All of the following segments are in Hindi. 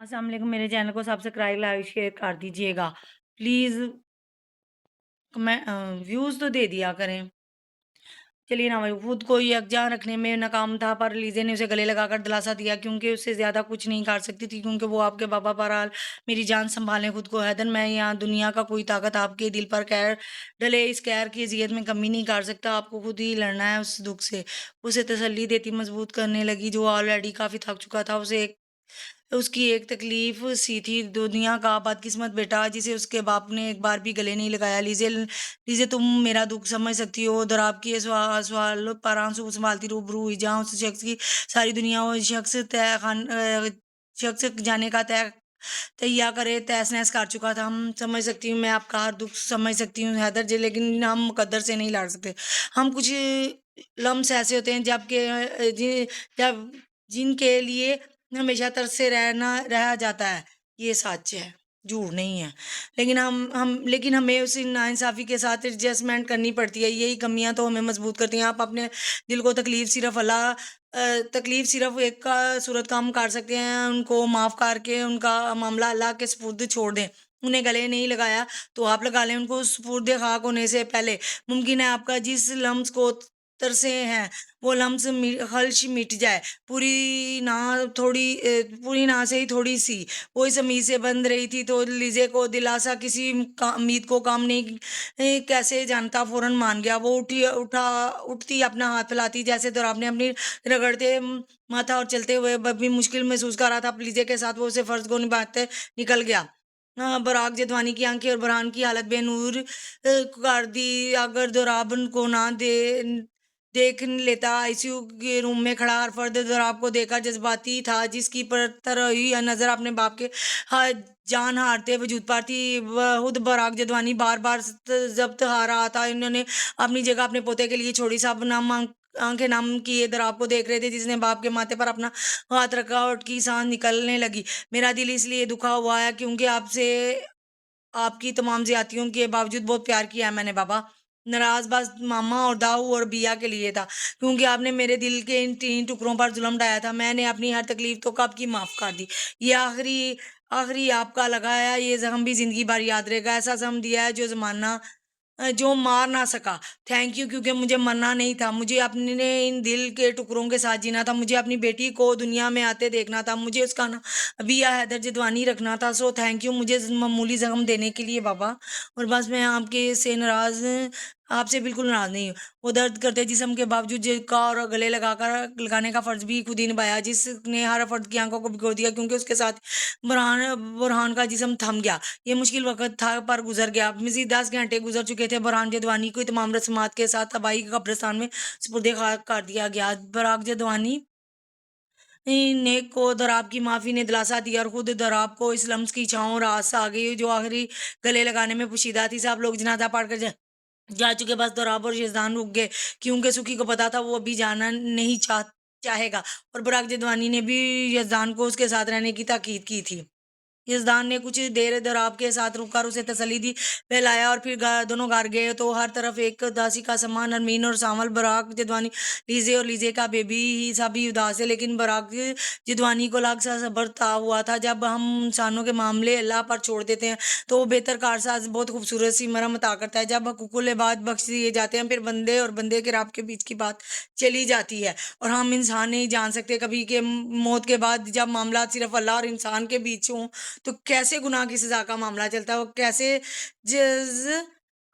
अस्सलाम वालेकुम, मेरे चैनल को सब्सक्राइब, लाइक, शेयर कर दीजिएगा। प्लीज़ व्यूज़ तो दे दिया करें। चलिए ना भाई, खुद को यकजान रखने में नाकाम था, पर लीज़ा ने उसे गले लगाकर दिलासा दिया क्योंकि उससे ज़्यादा कुछ नहीं कर सकती थी क्योंकि वो आपके बाबा बहरहाल मेरी जान सँभालें खुद को। हैदर, मैं यहाँ दुनिया का कोई ताकत आपके दिल पर कहर डले इस कहर की अज़ियत में कमी नहीं कर सकता। आपको खुद ही लड़ना है उस दुःख से। उसे तसल्ली देती मजबूत करने लगी जो ऑलरेडी काफ़ी थक चुका था। उसे एक उसकी एक तकलीफ सी थी, दुनिया का बदकिस्मत बेटा जिसे उसके बाप ने एक बार भी गले नहीं लगाया। लीजिए तुम मेरा दुख समझ सकती हो। और आपकी ये सवाल पर आंसू संभालती रूबरू हुई जहाँ उस शख्स की सारी दुनिया वो शख्स जाने का तैयार करे तहस नहस कर चुका था। हम समझ सकती हूँ, मैं आपका हर दुख समझ सकती हूँ हैदर जी, लेकिन हम मुकद्दर से नहीं लड़ सकते। हम कुछ लम्स ऐसे होते हैं जब जिनके लिए हमेशा तरसे रहा जाता है। ये सच है, झूठ नहीं है। लेकिन हमें उस नाइंसाफ़ी के साथ एडजस्टमेंट करनी पड़ती है। यही कमियाँ तो हमें मजबूत करती हैं। आप अपने दिल को तकलीफ़ सिर्फ़ एक का सूरत कम कर सकते हैं, उनको माफ़ करके उनका मामला अल्लाह के सुपुर्द छोड़ दें। उन्हें गले नहीं लगाया, तो आप लगा लें उनको सुपुर्द खाक होने से पहले। मुमकिन है आपका जिस लम्स को तरसे हैं, वो लम्स खर्च मिट जाए। पूरी ना से ही थोड़ी-सी। वो इस उम्मीद से बंध रही थी तो लीज़े को दिलासा किसी उम्मीद को काम नहीं कैसे जानता फ़ौरन मान गया। वो उठती अपना हाथ फैलाती जैसे दोराब ने अपनी रगड़ते माथा और चलते हुए भी मुश्किल महसूस कर रहा था। अब लीज़े के साथ वो उसे फ़र्ज़ को निभाते निकल गया। बराक जेदवानी की आँखें और बुरहान की हालत बेनूर कर दी। अगर दोराब को ना देख लेता। आईसीयू के रूम में खड़ा हर फर्द दोराब को देखकर जज्बाती था, जिसकी पर तरह ही नजर अपने बाप के जान हारते वजूद पर थी। खुद बराक जदवानी बार बार जब्त हार रहा था। इन्होंने अपनी जगह अपने पोते के लिए छोड़ी। सब नाम आंखें नाम किए दोराब को देख रहे थे जिसने बाप के माथे पर अपना हाथ रखा और की सांस निकलने लगी। मेरा दिल इसलिए दुखा हुआ है क्योंकि आपसे आपकी तमाम ज़्यादतियों के बावजूद बहुत प्यार किया है मैंने बाबा। नाराज़ बस मामा और दाऊ और बिया के लिए था, क्योंकि आपने मेरे दिल के इन 3 टुकड़ों पर ज़ुल्म ढाया था। मैंने अपनी हर तकलीफ़ तो कब की माफ़ कर दी। ये आखिरी आखिरी आपका लगाया ये ज़ख्म भी ज़िंदगी भर याद रहेगा। ऐसा ज़ख्म दिया है जो मार ना सका। थैंक यू, क्योंकि मुझे मरना नहीं था। मुझे अपने इन दिल के टुकड़ों के साथ जीना था। मुझे अपनी बेटी को दुनिया में आते देखना था। मुझे उसका नाम बिया हैदर जिदवानी रखना था। सो थैंक यू मुझे मामूली ज़ख्म देने के लिए बाबा। और बस मैं आपसे बिल्कुल नाराज़ नहीं हूँ। वो दर्द करते जिस्म के बावजूद जिसका और गले लगाने का फ़र्ज़ भी खुद ही निभाया, जिसने हर फ़र्द की आंखों को भिगो दिया क्योंकि उसके साथ बुरहान बुरहान का जिस्म थम गया। ये मुश्किल वक़्त था पर गुज़र गया। मज़ीद 10 घंटे गुज़र चुके थे। बुरहान जदवानी को तमाम रस्मात के साथ तबाही के कब्रिस्तान में सुपुर्द खाक कर दिया गया। बराक जदवानी ने को दोराब की माफ़ी ने दिलासा दिया और खुद दोराब को इस लम्स की छाँव रास आ गई जो आखिरी गले लगाने में पोशीदा थी। सब लोग जनाज़ा पढ़कर जा चुके। बस दोराब और यज़दान रुक गए क्योंकि सुखी को पता था वो अभी जाना नहीं चाहेगा। और बराक जदवानी ने भी यज़दान को उसके साथ रहने की ताकीद की थी। यज़दान ने कुछ देर दोराब के साथ रुककर उसे तसल्ली दी, बहलाया और फिर दोनों घर गए तो हर तरफ एक उदासी का समा। नरमीन और सावल, बराक जदवानी, लीजे और लीजे का बेबी ही सभी उदास है, लेकिन बराक जदवानी को लाख सा सब्र था हुआ था। जब हम इंसानों के मामले अल्लाह पर छोड़ देते हैं तो वो बेहतर कारसाज बहुत खूबसूरत सी मरहम अता करता है। जब हकूकुल बात बख्श दिए जाते हैं फिर बंदे और बंदे के रब के बीच की बात चली जाती है। और हम इंसान नहीं जान सकते कभी के मौत के बाद जब मामला सिर्फ अल्लाह और इंसान के बीच हों तो कैसे गुनाह की सजा का मामला चलता है और कैसे जज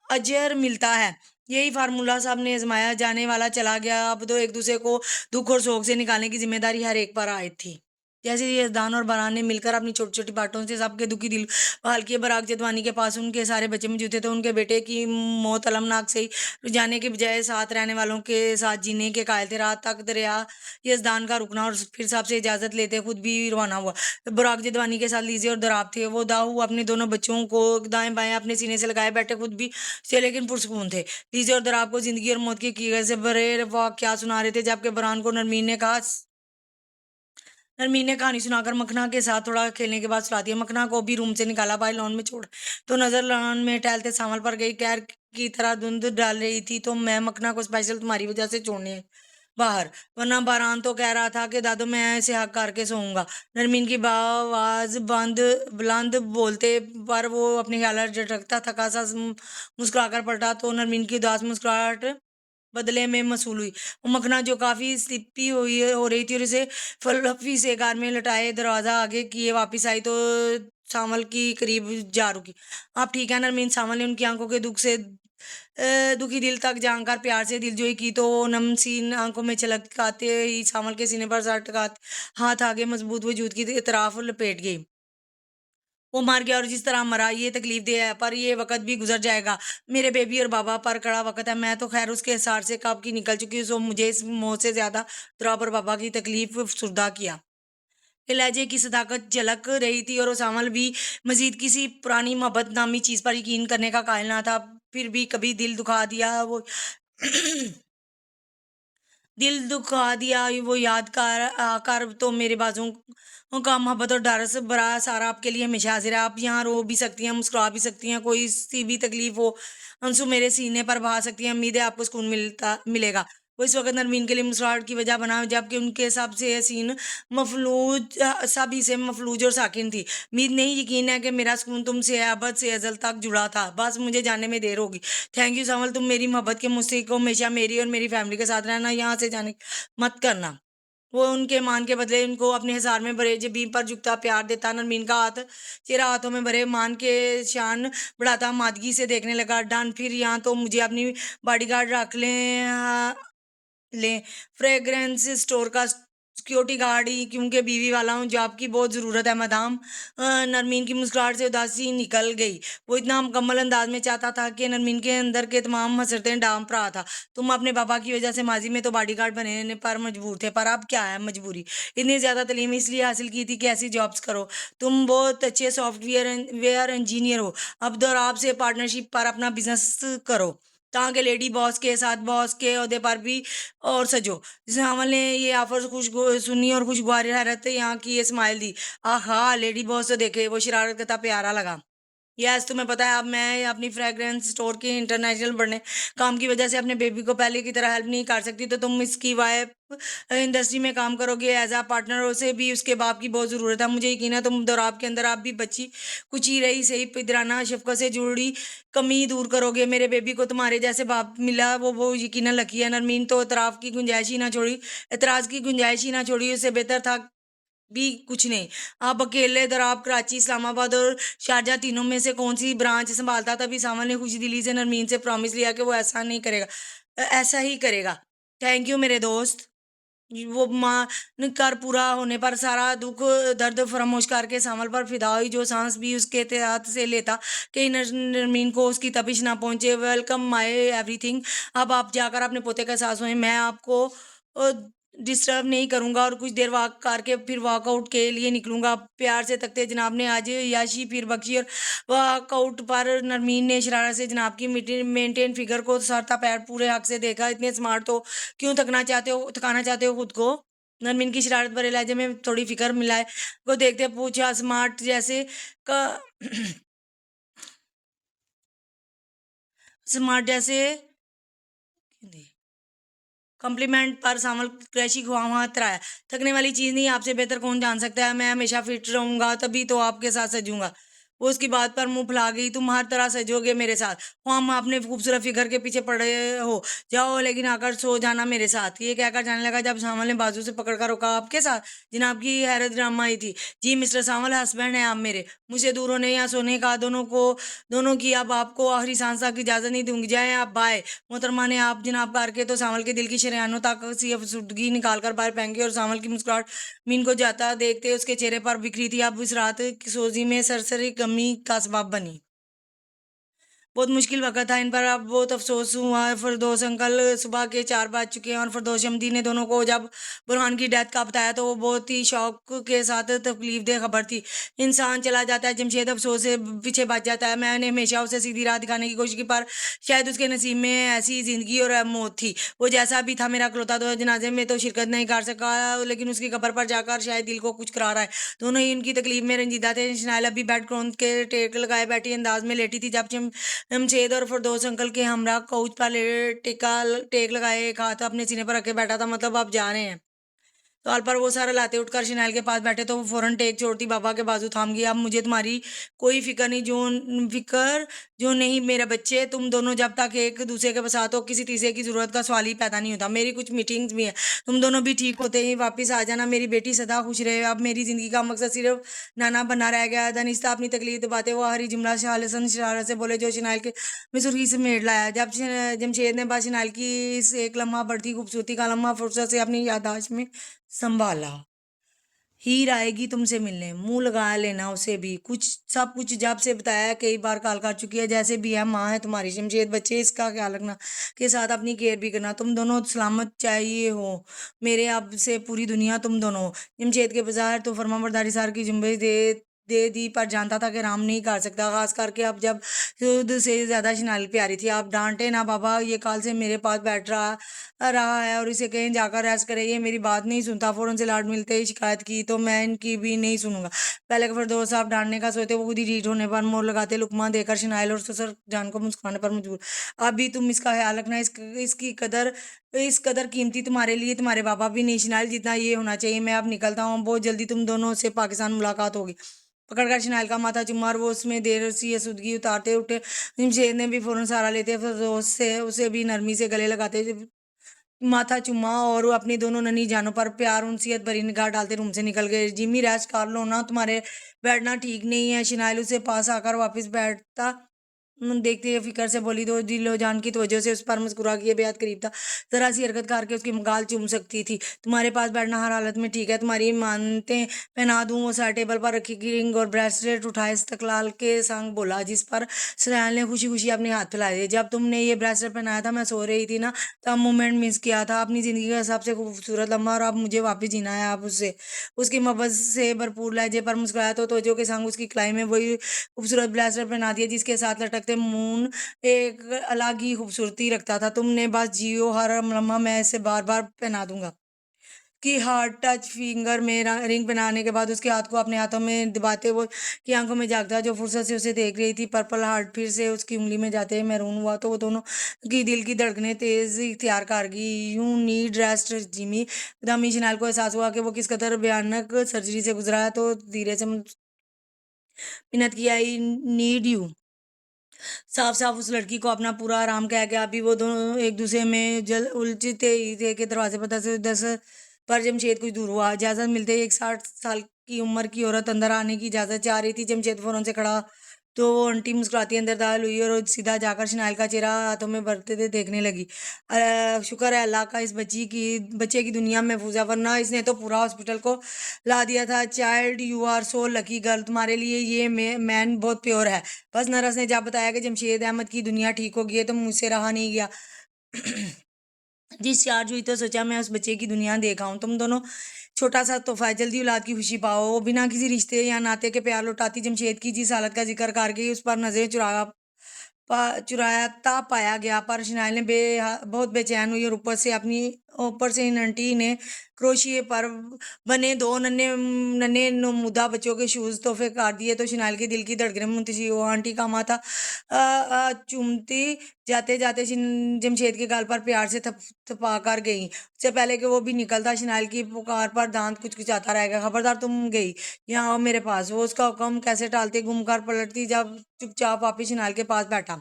अजर मिलता है। यही फार्मूला साहब ने आजमाया जाने वाला चला गया। अब तो एक दूसरे को दुख और शोक से निकालने की जिम्मेदारी हर एक पर आयद थी। जैसे यजदान और बरान ने मिलकर अपनी छोटी छोटी बातों से सबके दुखी दिल बहाल किए। बराक जदवानी के पास उनके सारे बच्चे मौजूद थे तो उनके बेटे की मौत अलमनाक से ही जाने के बजाय साथ रहने वालों के साथ जीने के कायल थे। रात तक दरिया यजदान का रुकना और फिर सबसे इजाजत लेते खुद भी रवाना हुआ। बुराक जदवानी के साथ लीजे और दराब थे। वो दाऊ अपने दोनों बच्चों को दाएं बाएं अपने सीने से लगाए बैठे खुद भी थे लेकिन पुरसकून थे। लीजे और दराब को जिंदगी और मौत की कीड़े से भरे वाकया सुना रहे थे जबकि बुरहान को नरमीन ने कहानी सुनाकर मखना के साथ थोड़ा खेलने के बाद सुला दिया। मखना को भी रूम से निकाला, भाई लॉन में छोड़ तो नजर लॉन में टहलते सांवल पर गई। कैर की तरह धुंध डाल रही थी तो मैं मखना को स्पेशल तुम्हारी वजह से छोड़ने बाहर, वरना बारान तो कह रहा था कि दादू मैं ऐसे हक करके सोऊंगा। नरमीन की आवाज बंद बुलंद बोलते पर वो अपने ख्याल झटकता थका सा मुस्कुराकर पलटा तो नरमीन की उदास मुस्कुराहट बदले में मसूल हुई। वो मखना जो काफी स्लिपी हुई हो रही थी और इसे फलफी से कार में लटाए दरवाजा आगे किए वापस आई तो सामल की करीब जा रुकी। आप ठीक है नरमीन? सामल ने उनकी आंखों के दुख से दुखी दिल तक जानकर प्यार से दिलजोई की तो वो नमसीन आंखों में छलकाते ही सामल के सीने पर सर टिकाते हाथ आगे मजबूत वजूद की तरफ लपेट गई। वो मर गया और जिस तरह मरा ये तकलीफ दे है पर ये वक्त भी गुजर जाएगा। मेरे बेबी और बाबा पर कड़ा वक्त है। मैं तो खैर उसके सार से कब की निकल चुकी हूँ सो मुझे इस मौत से ज्यादा दुआ और बाबा की तकलीफ सुरदा किया। लहजे की सदाकत झलक रही थी और उसामल भी मजीद किसी पुरानी मोहब्बत नामी चीज पर यकीन करने का कायल ना था। फिर भी कभी दिल दुखा दिया वो दिल दुखा दिया वो याद कर आकर तो मेरे बाजू का मोहब्बत और डर से बड़ा सारा आपके लिए हमेशा हाजिर है। आप यहाँ रो भी सकती हैं, मुस्कुरा भी सकती हैं, कोई सी भी तकलीफ हो आंसू मेरे सीने पर बहा सकती हैं। उम्मीद है आपको सुकून मिलेगा। वो इस वक्त नरमीन के लिए मुस्कुराहट की वजह बना जबकि उनके सबसे हसीन सब ही से मफलूज और साकिन थी। उम्मीद नहीं, यकीन है कि मेरा सुकून तुमसे है, अबद से अजल तक जुड़ा था। बस मुझे जानने में देर होगी। थैंक यू समल, तुम मेरी मोहब्बत के मुझसे को हमेशा मेरी और मेरी फैमिली के साथ रहना, यहाँ से जाने मत करना। वो उनके मान के बदले उनको अपने हिसार में भरे जबीन पर झुकता प्यार देता। नरमीन का हाथ चेहरा हाथों में भरे मान के शान बढ़ाता मादगी से देखने लगा। डन, फिर यहाँ तो मुझे अपनी बॉडीगार्ड रख लें फ्रेग्रेंस स्टोर का सिक्योरिटी गार्ड ही, क्योंकि बीवी वाला हूँ जो आपकी बहुत ज़रूरत है मैदाम। नरमीन की मुस्कुराहट से उदासी निकल गई। वो इतना मुकम्मल अंदाज में चाहता था कि नरमीन के अंदर के तमाम हसरतें डांप रहा था। तुम अपने पापा की वजह से माजी में तो बॉडीगार्ड बनने पर मजबूर थे, पर अब क्या है मजबूरी? इतनी ज़्यादा तालीम इसलिए हासिल की थी कि ऐसी जॉब्स करो। तुम बहुत अच्छे सॉफ्टवेयर वेयर इंजीनियर हो। अब दौर आपसे पार्टनरशिप पर अपना बिजनेस करो ताकि लेडी बॉस के साथ बॉस के ओहदे पर भी और सजो। जिसे अमल ने ये ऑफर सुनी और खुशगवार हैरत यहाँ की ये स्माइल दी। आहा, लेडी बॉस तो देखे वो शरारत करता प्यारा लगा। यस, तुम्हें पता है अब मैं अपनी फ्रेग्रेंस स्टोर के इंटरनेशनल बढ़ने काम की वजह से अपने बेबी को पहले की तरह हेल्प नहीं कर सकती, तो तुम इसकी वाइफ इंडस्ट्री में काम करोगे एज आ पार्टनर। उसे भी उसके बाप की बहुत ज़रूरत है। मुझे यकीन है तुम दौराब के अंदर आप भी बच्ची कुछ ही रही सही पिदराना शफकत से जुड़ी कमी दूर करोगे। मेरे बेबी को तुम्हारे जैसे बाप मिला वो यकीनन लकी है। नरमीन तो एतराफ़ की गुंजाइश ही ना छोड़ी, एतराज़ की गुंजाइश ही ना छोड़ी। उससे बेहतर था भी कुछ नहीं। आप अकेले दराब कराची इस्लामाबाद और शारजा तीनों में से कौन सी ब्रांच संभालता? तभी सामल ने खुशी दिली से नरमीन से प्रॉमिस लिया कि वो ऐसा नहीं करेगा, ऐसा ही करेगा। थैंक यू मेरे दोस्त। वो मां कर पूरा होने पर सारा दुख दर्द फरामोश करके सामल पर फिदा हुई, जो सांस भी उसके हाथ से लेता कि नरमीन को उसकी तपिश ना पहुंचे। Welcome my everything. अब आप जाकर अपने पोते का एहसास हुए, मैं आपको डिस्टर्ब नहीं करूंगा और कुछ देर वॉक करके फिर वॉकआउट के लिए निकलूंगा। प्यार से तकते जनाब ने आज याशी फिर बख्शी और वॉकआउट पर नरमीन ने शरारत से जनाब की मेंटेन फिगर को सरता पैर पूरे हक से देखा। इतने स्मार्ट तो क्यों थकाना चाहते हो खुद को? नरमीन की शरारत भरे लहजे में थोड़ी फिक्र मिलाए को देखते पूछा। स्मार्ट जैसे का स्मार्ट जैसे कॉम्प्लीमेंट पर सामल क्रैशी को वहाँ तराया। थकने वाली चीज़ नहीं, आपसे बेहतर कौन जान सकता है। मैं हमेशा फिट रहूंगा तभी तो आपके साथ सजूंगा। वो उसकी बात पर मुंह फुला गई। तुम हर तरह सजोगे मेरे साथ। हम अपने खूबसूरत फिगर के पीछे पड़े हो जाओ, लेकिन आकर सो जाना मेरे साथ। ये कहकर जाने लगा जब सामल ने बाजू से पकड़कर रोका। आपके साथ? जनाब की हैरत ड्रामा आई थी। जी मिस्टर सामल, हस्बैंड है आप मेरे। मुझे दूर होने या सोने का दोनों की अब आपको आखिरी सांस तक इजाजत नहीं दूंगी। जाए आप बाय। मोहतरमा ने आप जनाब करके तो सामल के दिल की शरेआनों तक सी अफसुर्दगी निकाल कर बाहर फेंकी और सामल की मुस्कुराहट मीन को जाता देखते उसके चेहरे पर बिखरी थी। अब इस रात की सोजी में सरसरी कमी का सबब बनी। बहुत मुश्किल वक़्त था इन पर। अब बहुत अफ़सोस हुआ। फ़िरदौस अंकल सुबह के 4 बज चुके हैं और फ़िरदौस शमदी ने दोनों को जब बुरहान की डेथ का बताया तो वो बहुत ही शौक के साथ तकलीफ़देह खबर थी। इंसान चला जाता है, जमशेद अफ़सोस से पीछे बच जाता है। मैंने हमेशा उसे सीधी राह दिखाने की कोशिश की, पर शायद उसके नसीब में ऐसी ज़िंदगी और मौत थी। वो जैसा भी था मेरा इकलौता, तो जनाजे में तो शिरकत नहीं कर सका, लेकिन उसकी कब्र पर जाकर शायद दिल को कुछ करा रहा है। दोनों ही उनकी तकलीफ में रंजीदा थे। शनाइल अभी बेड क्रोन के टेक लगाए बैठी अंदाज में लेटी थी। जब जमशेद और फिरदौस अंकल के हमरा काउच पर टेक लगाए, एक हाथ अपने सीने पर रखे बैठा था। मतलब आप जा रहे हैं? तो पर वो सारा लाते उठकर शिनाइल के पास बैठे तो वो फौरन टेक छोड़ती, बाबा के बाजू थाम गई। अब मुझे तुम्हारी कोई फिक्र नहीं, जो नहीं मेरे बच्चे, तुम दोनों जब तक एक दूसरे के साथ हो किसी तीसरे की जरूरत का सवाल ही पैदा नहीं होता। मेरी कुछ मीटिंग्स भी है, तुम दोनों भी ठीक होते ही वापस आ जाना। मेरी बेटी सदा खुश रहे। अब मेरी जिंदगी का मकसद सिर्फ नाना बना रह गया है। दनिस्ता अपनी तकलीफ दबाते वो हरी जुमला शालसन शरारत से बोले जो शिनाइल के में सुर्खी से मेड़ लाया। जब जमशेद ने बात शिनाइल की इस एक लम्हा बढ़ती खूबसूरती का लम्हा फुर्सत से अपनी याददाश्त में संभाला। हीर आएगी तुमसे मिलने, मुंह लगा लेना उसे भी। कुछ सब कुछ जब से बताया, कई बार कॉल कर चुकी है। जैसे भी है, माँ है तुम्हारी। जमशेद बच्चे इसका ख्याल रखना के साथ अपनी केयर भी करना। तुम दोनों सलामत चाहिए हो मेरे, अब से पूरी दुनिया तुम दोनों हो। जमशेद के बाजार तो फरमाबरदारी सार की जुम्बे दे दी, पर जानता था कि राम नहीं कर सकता, खास करके अब जब खुद से ज्यादा शिनाली प्यारी थी। आप डांटे ना बाबा, ये काल से मेरे पास बैठ रहा है और इसे कहीं जाकर रेस्ट करे। ये मेरी बात नहीं सुनता। फौरन से लाड मिलते ही शिकायत की तो मैं इनकी भी नहीं सुनूंगा। पहले के फिरदौस साहब डांटने का सोचते, वो खुद ही ढीठ होने पर मोर लगाते, लुकमा देकर शिनाइल और ससुर जान को मुस्कुराने पर मजबूर। अभी तुम इसका ख्याल रखना, इस कदर कीमती तुम्हारे लिए तुम्हारे बाबा भी नहीं शिनाइल, जितना ये होना चाहिए। मैं अब निकलता हूँ, बहुत जल्दी तुम दोनों से पाकिस्तान मुलाकात होगी। पकड़कर शिनाइल का माथा चुम्मा और वो उसमें देर सी सुदगी उतारते उठे। जमशेद ने भी फौरन सहारा लेते, फिर उससे उसे भी नरमी से गले लगाते, माथा चुम्मा और वो अपनी दोनों नन्ही जानों पर प्यार उनसीयत भरी निगाह डालते रूम से निकल गए। जिमी रेस्ट कर लो ना, तुम्हारे बैठना ठीक नहीं है। शिनाइल उसे पास आकर वापस बैठता देखते ही फिक्र से बोली, दो दिलो जान की तवज्जो से उस पर मुस्कुरा के बेहद करीब था। जरा सी हरकत करके उसकी गाल चूम सकती थी। तुम्हारे पास बैठना हर हालत में ठीक है, तुम्हारी मानते पहना दूं। वो सारे टेबल पर रखी की रिंग और ब्रेसलेट उठाए इस्तकलाल के संग बोला, जिस पर सयाल ने खुशी खुशी अपने हाथ फैलाए दिए। जब तुमने ये ब्रेसलेट पहनाया था, मैं सो रही थी ना, तब मोमेंट मिस किया था अपनी जिंदगी का सबसे खूबसूरत लम्हा, और अब मुझे वापस जीना है। अब उससे उसकी मोहब्बत से भरपूर लहजे पर मुस्कुराया तो तवज्जो के संग उसकी कलाई में वही खूबसूरत ब्लेजर पहना दिया जिसके साथ लटकते मून एक अलग ही खूबसूरती रखता था। तुमने बस जियो, हर लम्हा मैं इसे बार बार पहना दूंगा। की हार्ड टच फिंगर में रिंग बनाने के बाद उसके हाथ को अपने हाथों में दबाते वो की आंखों में जागता जो फुर्सत से उसे देख रही थी। पर्पल हार्ट फिर से उसकी उंगली में जाते ही मैरून हुआ तो वो दोनों की दिल की धड़कनें तेज इख्तियार कर गई। You need rest Jimmy. दामी शनाल को एहसास हुआ कि वो किस कदर भयानक सर्जरी से गुजरा है, तो धीरे से मिन्नत किया, आई नीड यू। साफ साफ उस लड़की को अपना पूरा आराम कह गया। अभी वो दोनों एक दूसरे में जल उलझते ही थे कि दरवाजे पर दस पर जमशेद कुछ दूर हुआ। इजाजत मिलते ही एक 60 साल की उम्र की औरत अंदर आने की इजाजत चाह रही थी। जमशेद फौरन से खड़ा तो वो आंटी मुस्कुराती अंदर दाखिल हुई और सीधा जाकर शनाइल का चेहरा हाथों में भरते थे देखने लगी। शुक्र है अल्लाह का, इस बच्चे की दुनिया महफूज है, वरना इसने तो पूरा हॉस्पिटल को ला दिया था। Child you are so lucky girl, तुम्हारे लिए ये मैन बहुत प्योर है। बस नरस ने जब बताया कि जमशेद अहमद की दुनिया ठीक हो गई है, तो मुझसे रहा नहीं गया। डिस्चार्ज हुई तो सोचा मैं उस बच्चे की दुनिया देखा हूँ। तुम दोनों छोटा सा तोहफा है, जल्दी औलाद की खुशी पाओ। बिना किसी रिश्ते या नाते के प्यार लौटाती जमशेद की जिस हालत का जिक्र कर गई, उस पर नजरें चुराता पाया गया। पर शिनाइल ने बहुत बेचैन हुई और ऊपर से इन आंटी ने क्रोशिए पर बने दो नन्हे नन्हे नमूदा बच्चों के शूज तोहफे कर दिए, तो शिनाइल के दिल की धड़कनें मुंतशी वो आंटी का माथा चूमती जाते जाते जमशेद के गाल पर प्यार से थपा कर गई। उससे पहले कि वो भी निकलता, शिनाइल की पुकार पर दांत कुचकुचाता रह गया, खबरदार तुम गई, यहाँ आओ मेरे पास। वो उसका हुक्म कैसे टालते घूमकर पलटती जब चुपचाप वापिस शिनाइल के पास बैठा।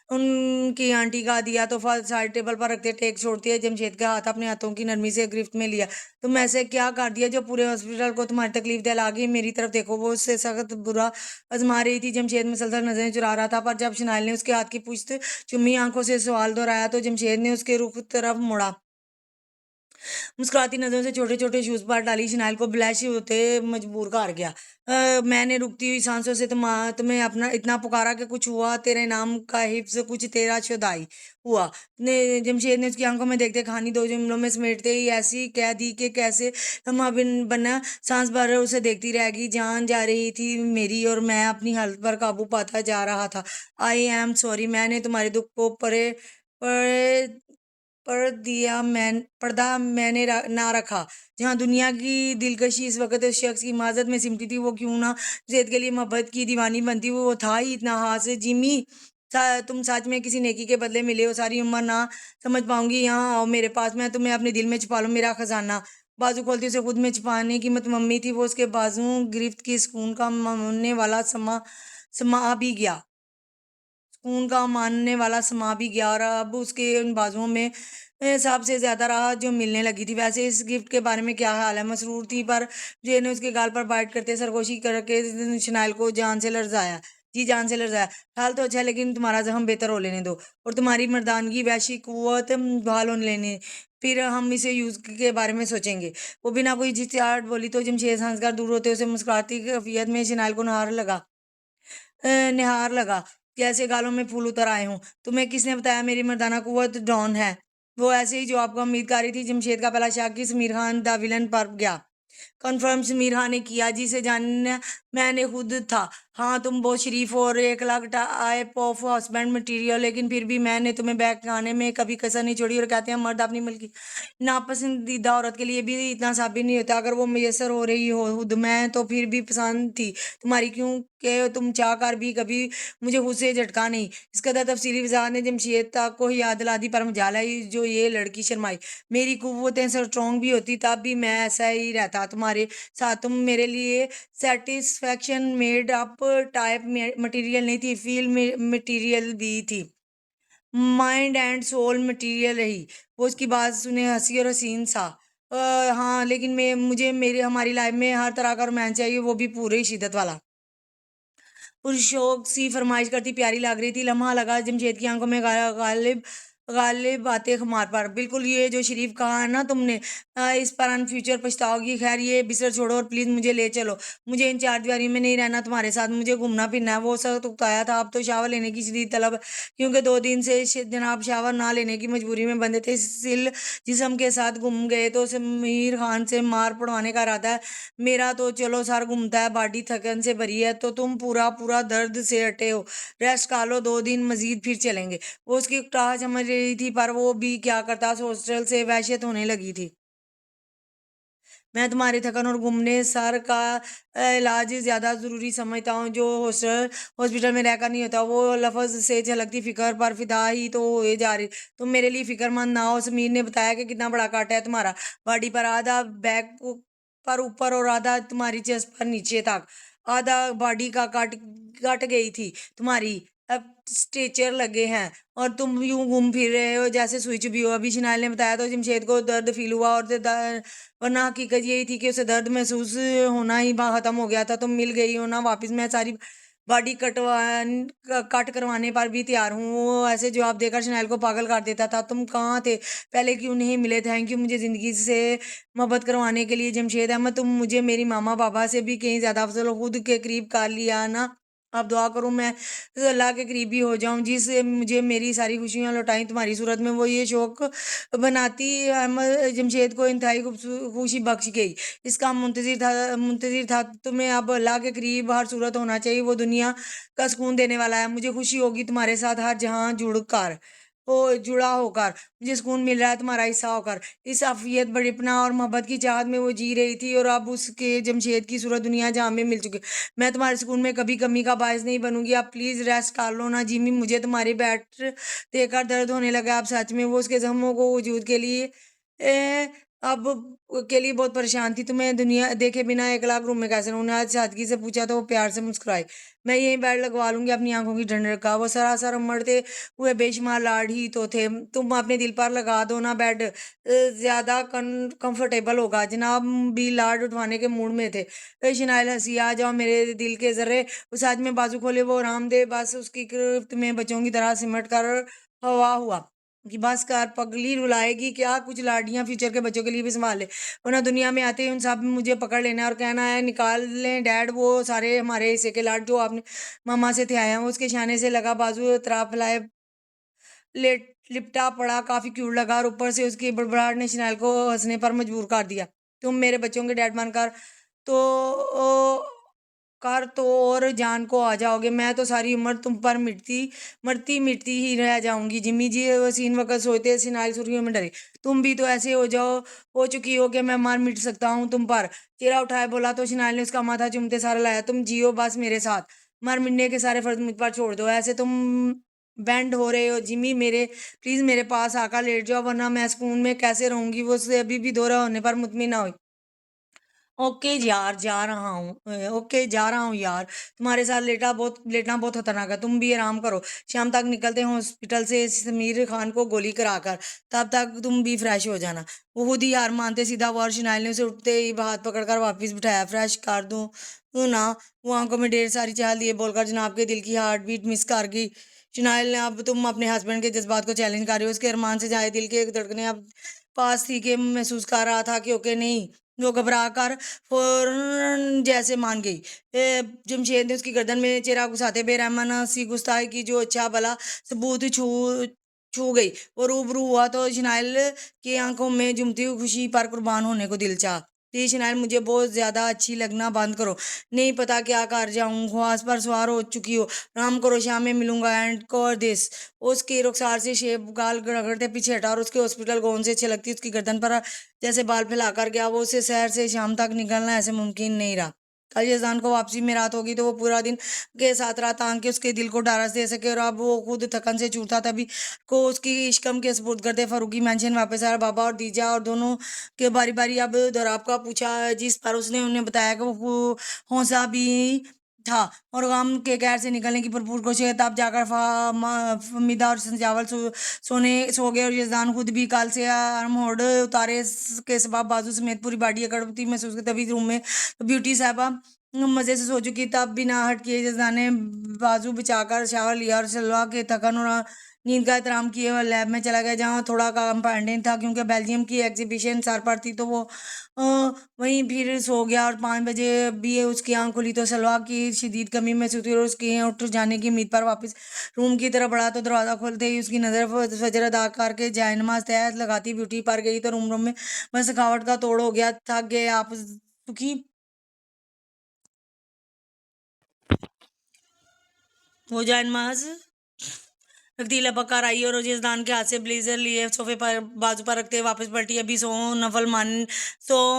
उनकी आंटी का दिया तोहफा साइड टेबल पर रखते टेक छोड़ती है। जमशेद का हाथ अपने हाथों की नरमी से गिरफ्त में लिया। तुम ऐसे क्या कर दिया जो पूरे हॉस्पिटल को तुम्हारी तकलीफ दिला गई? मेरी तरफ देखो, वो उससे सख्त बुरा आजमा रही थी। जमशेद मुसलसल नजरें चुरा रहा था, पर जब शिनाइल ने उसके हाथ की पुश्त चुम्मी आंखों से सवाल दोहराया तो जमशेद ने उसके रुख तरफ मुड़ा। मुस्कुराती नजरों से छोटे छोटे शूज पर डाली शिनाइल को ब्लैश होते मजबूर कर गया। मैंने रुकती हुई सांसों से तुम्हें अपना इतना पुकारा कि कुछ हुआ? तेरे नाम का हिफ्ज कुछ तेरा शुदाई हुआ? ने जमशेद ने उसकी आंखों में देखते कहानी दो जुमलों में समेटते ही ऐसी कह दी कि कैसे हम बिन बना सांस भर उसे देखती रह गई। जान जा रही थी मेरी और मैं अपनी हालत पर काबू पाता जा रहा था। आई एम सॉरी, मैंने तुम्हारे दुख को परे पर्दा मैंने ना रखा। जहाँ दुनिया की दिलकशी इस वक्त उस शख्स की माजत में सिमटी थी, वो क्यों ना जैद के लिए मोहब्बत की दीवानी बनती। वो था ही इतना हाथ से जिमी तुम सच में किसी नेकी के बदले मिले हो, सारी उम्र ना समझ पाऊंगी। यहाँ आओ मेरे पास, मैं तुम्हें अपने दिल में छिपा लूं, मेरा खजाना। बाजू खोलती उसे खुद में छिपाने की मत मम्मी थी वो, उसके बाजू गिरफ्त की सुकून का मानने वाला समा भी गया। सुकून का मानने वाला समा भी गया और अब उसके उन बाजुओं में हिसाब से ज्यादा राहत जो मिलने लगी थी। वैसे इस गिफ्ट के बारे में क्या हाल है? मसरूर थी, पर जे ने उसके गाल पर बाइट करते सरगोशी करके शनाइल को जान से लर्जाया। जी जान से लर्जाया। हाल तो अच्छा है, लेकिन तुम्हारा जख्म बेहतर हो लेने दो और तुम्हारी मर्दानगी वैसी कुव्वत बहाल होने लेने, फिर हम इसे यूज के बारे में सोचेंगे। वो बिना कोई झिझक बोली तो जमशेद हंसकर दूर होते उसे मुस्कुराती कैफियत में शनाइल को निहार लगा, जैसे गालों में फूल उतर आए हों। तुम्हें किसने बताया मेरी मर्दाना कुव्वत डॉन है? वो ऐसे ही जो आपको उम्मीद कर रही थी। जमशेद का पहला शक समीर खान द विलन पर गया। कन्फर्म समीर खान ने किया, जिसे जानना मैंने खुद था। हाँ, तुम बहुत शरीफ हो और 1 lakh type of husband material, लेकिन फिर भी मैंने तुम्हें बैग आने में कभी कसर नहीं छोड़ी। और कहते हैं मर्द अपनी मिल्की नापसंदीदा औरत के लिए भी इतना साबित नहीं होता। अगर वो मैसर हो रही हो खुद में तो फिर भी पसंद थी तुम्हारी, क्यों के तुम चाह कर भी कभी मुझे खुद से झटका नहीं। इस कदर तफसीली वजाहत ने जमशेद तक को ही याद दिला दी, पर मजाला ही जो ये लड़की शर्माई। मेरी कुव्वतें स्ट्रॉन्ग भी होती तब भी मैं ऐसा ही रहता तुम्हारे साथ। तुम मेरे लिए satisfaction made up type material नहीं थी, फील मटेरियल भी थी, माइंड एंड सोल मटेरियल रही। वो उसकी बात सुने हंसी और हसीन सा। हाँ, लेकिन मैं मुझे मेरे हमारी लाइफ में हर तरह का रोमांस चाहिए, वो भी पूरी शिद्दत वाला। पुरशौक सी फरमाइश करती प्यारी लग रही थी। लम्हा लगा जमशेद की आंखों में गालिब गालिब बातें खुमार पर। बिल्कुल ये जो शरीफ कहा है ना तुमने, इस पर अन फ्यूचर पछताओगी। खैर ये बिसर छोड़ो और प्लीज मुझे ले चलो। मुझे इन चार दीवारी में नहीं रहना तुम्हारे साथ, मुझे घूमना फिरना है। वो सब उकताया था। अब तो शावर लेने की शदीद तलब है, क्योंकि 2 दिन से जनाब शावर ना लेने की मजबूरी में बंधे थे। सिल जिसम के साथ घूम गए तो समीर खान से मार पड़वाने का इरादा है। मेरा तो चलो सर घूमता है, बॉडी थकन से भरी है, तो तुम पूरा पूरा दर्द से हटे हो। रेस्ट कर लो, 2 दिन मजीद फिर चलेंगे। वो उसकी उकताहट समझ रही थी, पर वो भी क्या करता, हॉस्टल से वहशत होने लगी थी। मैं तुम्हारी थकन और घूमने सर का इलाज ज्यादा जरूरी समझता हूँ, जो हॉस्पिटल में रहकर नहीं होता। वो लफ्ज से झलकती फिक्र पर फिदा ही तो हुए जा रही। तुम मेरे लिए फिक्रमंद ना हो। समीर ने बताया कि कितना बड़ा काटा है तुम्हारा बॉडी पर, आधा बैक पर ऊपर और आधा तुम्हारी चेस्ट पर नीचे तक। आधा बॉडी का काट कट गई थी तुम्हारी, अब स्ट्रेचर लगे हैं और तुम यूं घूम फिर रहे हो जैसे सुई चुभी हो। अभी शिनाइल ने बताया तो जमशेद को दर्द फील हुआ, और वरना हकीकत यही थी कि उसे दर्द महसूस होना ही खत्म हो गया था। तुम मिल गई हो ना वापस, मैं सारी बॉडी कट करवाने पर भी तैयार हूँ। वो ऐसे जवाब देकर शनैल को पागल कर देता था। तुम कहाँ थे पहले, क्यों नहीं मिले? थैंक यू मुझे जिंदगी से मोहब्बत करवाने के लिए जमशेद अहमद। तुम मुझे मेरी मामा पापा से भी कहीं ज्यादा अफजल हो, खुद के करीब कर लिया ना। अब दुआ करूं मैं अल्लाह के करीबी हो जाऊं, जिससे मुझे मेरी सारी खुशियां लौटाई तुम्हारी सूरत में। वो ये शौक बनाती अहमद जमशेद को इंतहाई खुशी बख्श गई। इसका मुंतजिर था तुम्हें अब अल्लाह के करीब हर सूरत होना चाहिए। वो दुनिया का सुकून देने वाला है। मुझे खुशी होगी तुम्हारे साथ हर जहां जुड़ा होकर। मुझे सुकून मिल रहा है तुम्हारा हिस्सा होकर। इस आफियत बड़पना और मोहब्बत की चाहत में वो जी रही थी, और अब उसके जमशेद की सूरत दुनिया जहां में मिल चुकी। मैं तुम्हारे सुकून में कभी कमी का बायस नहीं बनूंगी। आप प्लीज रेस्ट कर लो ना जिमी। मुझे तुम्हारी बैठ देखकर दर्द होने लगा। अब सच में वो उसके जख्मों को वजूद के लिए अब के लिए बहुत परेशान थी। तुम्हें दुनिया देखे बिना 1 लाख रूम में कैसे रहूं? आज सादगी से पूछा तो वो प्यार से मुस्कुराई। मैं यही बेड लगवा लूंगी, अपनी आंखों की ठंडक का। वो सरासर उमड़ते हुए बेशुमार लाड ही तो थे। तुम अपने दिल पर लगा दो ना बेड, ज्यादा कंफर्टेबल होगा। जनाब भी लाड उठवाने के मूड में थे। शनाइल हंसी। आ जाओ मेरे दिल के जर्रे। उस आज में बाजू खोले वो आराम दे, बस उसकी गिरफ्त में बच्चों की तरह सिमट कर हवा हुआ कि बस कर, पगली रुलाएगी क्या? कुछ लाडियां फ्यूचर के बच्चों के लिए भी संभाल ले, वरना दुनिया में आते ही उन सब मुझे पकड़ लेना है और कहना है निकाल लें डैड वो सारे हमारे हिस्से के लाड जो आपने मामा से थे आए हैं। वो उसके शाने से लगा बाजू तराप लाए लिपटा पड़ा, काफी क्यूट लगा, और ऊपर से उसकी बड़बड़ाहट ने शनाइल को हंसने पर मजबूर कर दिया। तुम मेरे बच्चों के डैड बनकर तो और जान को आ जाओगे। मैं तो सारी उम्र तुम पर मरती मिटती ही रह जाऊंगी। जिम्मी जी वसीन वक्त सोते सिनाइल सुर्खियों में डरे। तुम भी तो ऐसे हो चुकी हो कि मैं मर मिट सकता हूँ तुम पर। चेहरा उठाए बोला तो सिनाइल ने उसका माथा चूमते सारा लाया। तुम जियो बस मेरे साथ, मर मिटने के सारे फर्ज मुझ पर छोड़ दो। ऐसे तुम बेंड हो रहे हो। जिमी मेरे प्लीज मेरे पास आकर लेट जाओ, वरना मैं सुकून में कैसे रहूंगी। वो उससे अभी भी दोहरा होने पर मुतमिन ना हुई। ओके यार, जा रहा हूँ। ओके जा रहा हूँ यार, तुम्हारे साथ लेटना बहुत खतरनाक है। तुम भी आराम करो। शाम तक निकलते हैं हॉस्पिटल से समीर खान को गोली कराकर। तब तक तुम भी फ्रेश हो जाना। वो खुद ही हार मानते सीधा वार शिनाइल ने उसे उठते ही हाथ पकड़कर वापस बिठाया। फ्रेश कर दूं तू ना। वो आंखों में ढेर सारी चाह लिए बोलकर जनाब के दिल की हार्ट बीट मिस कर गई। शिनाइल ने, अब तुम अपने हस्बैंड के जज्बात को चैलेंज कर रहे हो। उसके अरमान से जाए दिल के धड़कने अब पास थी कि महसूस कर रहा था कि ओके नहीं। वो घबरा कर फौरन जैसे मान गई। जमशेद ने उसकी गर्दन में चेहरा घुसाते बेरहमाना सी गुस्ताखी की जो अच्छा भला सबूत छू छू गई। वो रूबरू हुआ तो शिनाइल की आंखों में जुमती हुई खुशी पर कुर्बान होने को दिल चाह। प्लीज शिनाइल, मुझे बहुत ज्यादा अच्छी लगना बंद करो। नहीं पता क्या कर जाऊं, ख्वास पर सवार हो चुकी हो। राम करो, शाम में मिलूंगा एंड कोर दिस। उसके रुखसार से शेब गाल रगड़ते पीछे हटा और उसके हॉस्पिटल गोन से छलकती उसकी गर्दन पर जैसे बाल फैलाकर गया। वो उसे शहर से शाम तक निकलना ऐसे मुमकिन नहीं रहा। कल यजदान को वापसी में रात होगी तो वो पूरा दिन के साथ रात आंक के उसके दिल को ढारस दे सके। और अब वो खुद थकन से छूटा तभी को उसकी इश्कम के सपुर्द करते फरूकी मेंशन वापस आया। बाबा और दीजा और दोनों के बारी बारी अब दोराब का पूछा, जिस पर उसने उन्हें बताया कि वो हौसला भी था और गम के कहर से निकलने की भरपूर कोशिश। तब जाकर फमीदा और संजावल सो गए और यजदान खुद भी काल से अरमोड़ उतारे के सबब बाजू समेत पूरी बॉडी अकड़ती महसूस की। तभी रूम में ब्यूटी साहबा मजे से सो चुकी। तब बिना हट किए यजदान ने बाजू बिछाकर शावर लिया और सलवा के थकन और नींद का एहतराम किए और लैब में चला गया जहाँ थोड़ा काम पेंडिंग था क्योंकि बेल्जियम की एग्जीबिशन सर पर थी। तो वो अ, वहीं फिर सो गया और 5 बजे भी उसकी आंख खुली तो सलवा की शदीद कमी महसूस हुई और उसकी उठ जाने की उम्मीद पर वापस रूम की तरफ बढ़ा। तो दरवाजा खोलते ही उसकी नजर फजर अदा करके जायनमाज तहत लगाती ब्यूटी पर गई। तो रूम में बस थकावट का तोड़ हो गया। थक गए आप सुखी? वो जायनमाज रखतीला पक्का आई और रोजेदान के हाथ से ब्लेजर लिए सोफे पर बाजू पर रखते वापस पलटी। अभी सो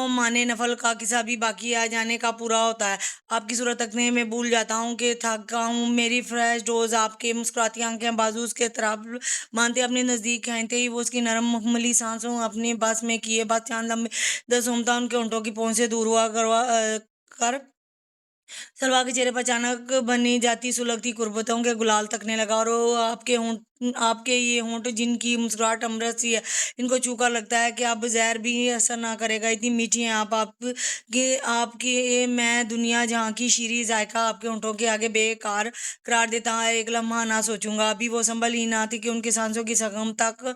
माने नफल का किस्सा भी बाकी आ जाने का पूरा होता है। आपकी सूरत तकने में भूल जाता हूँ कि थका हूँ। मेरी फ्रेश डोज आपके मुस्कुराती आंखें बाजू उसके तरफ मानते अपने नजदीक खींचते ही वो उसकी नरम मखमली सांसों अपने बस में किए बस चांद लंबे 10 उमता उनके होंठों की पहुंच से दूर हुआ कर सलवा के चेहरे पर अचानक बनी जाती सुलगती कुर्बतों के गुलाल तकने लगा। और वो आपके ये होंठ जिनकी मुस्कुराहट अमृत सी है, इनको छूकर लगता है कि अब जहर भी असर ना करेगा। इतनी मीठी हैं आपकी ये मैं दुनिया जहाँ की शीरी जायका आपके होंठों के आगे बेकार करार देता है। एक लम्हा ना सोचूंगा। अभी वो संभल ही ना थी कि उनके सांसों की सगम तक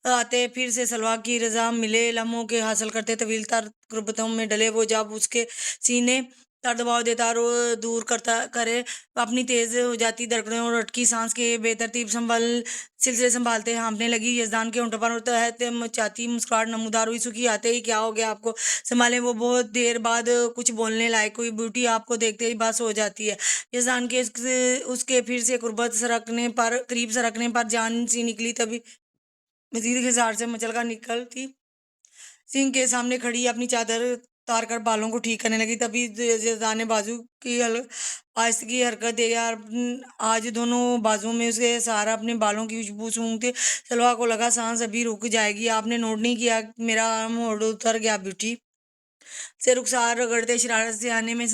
आते फिर से सलवा की रजा मिले लम्हों के हासिल करते तवील तर गुर्बतों में डले। वो जब उसके सीने तर दबाव देता और वो दूर करता करे अपनी तेज हो जाती धड़कनों और अटकी सांस के बेतरतीब सिलसिले संभालते हाँफने लगी। यजदान के होंठों पर तहत मचाती मुस्कुराहट नमूदार हुई। सुखी आते ही क्या हो गया आपको? संभाले वो बहुत देर बाद कुछ बोलने लायक हुई। ब्यूटी आपको देखते ही बस हो जाती है। यजदान के उसके फिर से कुर्बत सरकने पर करीब सरकने पर जान सी निकली। तभी मजीद खिसार से मचल कर निकलती सिंह के सामने खड़ी अपनी चादर उतार कर बालों को ठीक करने लगी। तभी जजान ने बाजू की आहिस्तगी हरकत दे यार आज दोनों बाजुओं में उसके सहारा अपने बालों की खुशबू सूंघते सलवा को लगा सांस अभी रुक जाएगी। आपने नोट नहीं किया मेरा आर्म होड़ उतर गया? ब्यूटी से रुखसार रगड़ते शरारत से आने में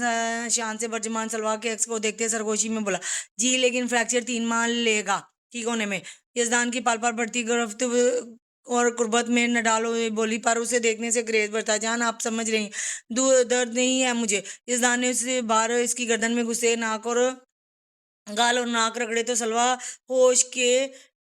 शान से बर्जमान सलवा के एक्स को देखते सरगोशी में बोला, जी लेकिन फ्रैक्चर 3 माह लेगा ठीक होने में। यजदान की पाल पर बढ़ती गिरफ्त और कुर्बत में न डालो ये बोली पर उसे देखने से ग्रेज बढ़ता। जान आप समझ रही दर्द नहीं है मुझे। यजदान ने उसे बार इसकी गर्दन में घुसे नाक और गाल और नाक रगड़े तो सलवा होश के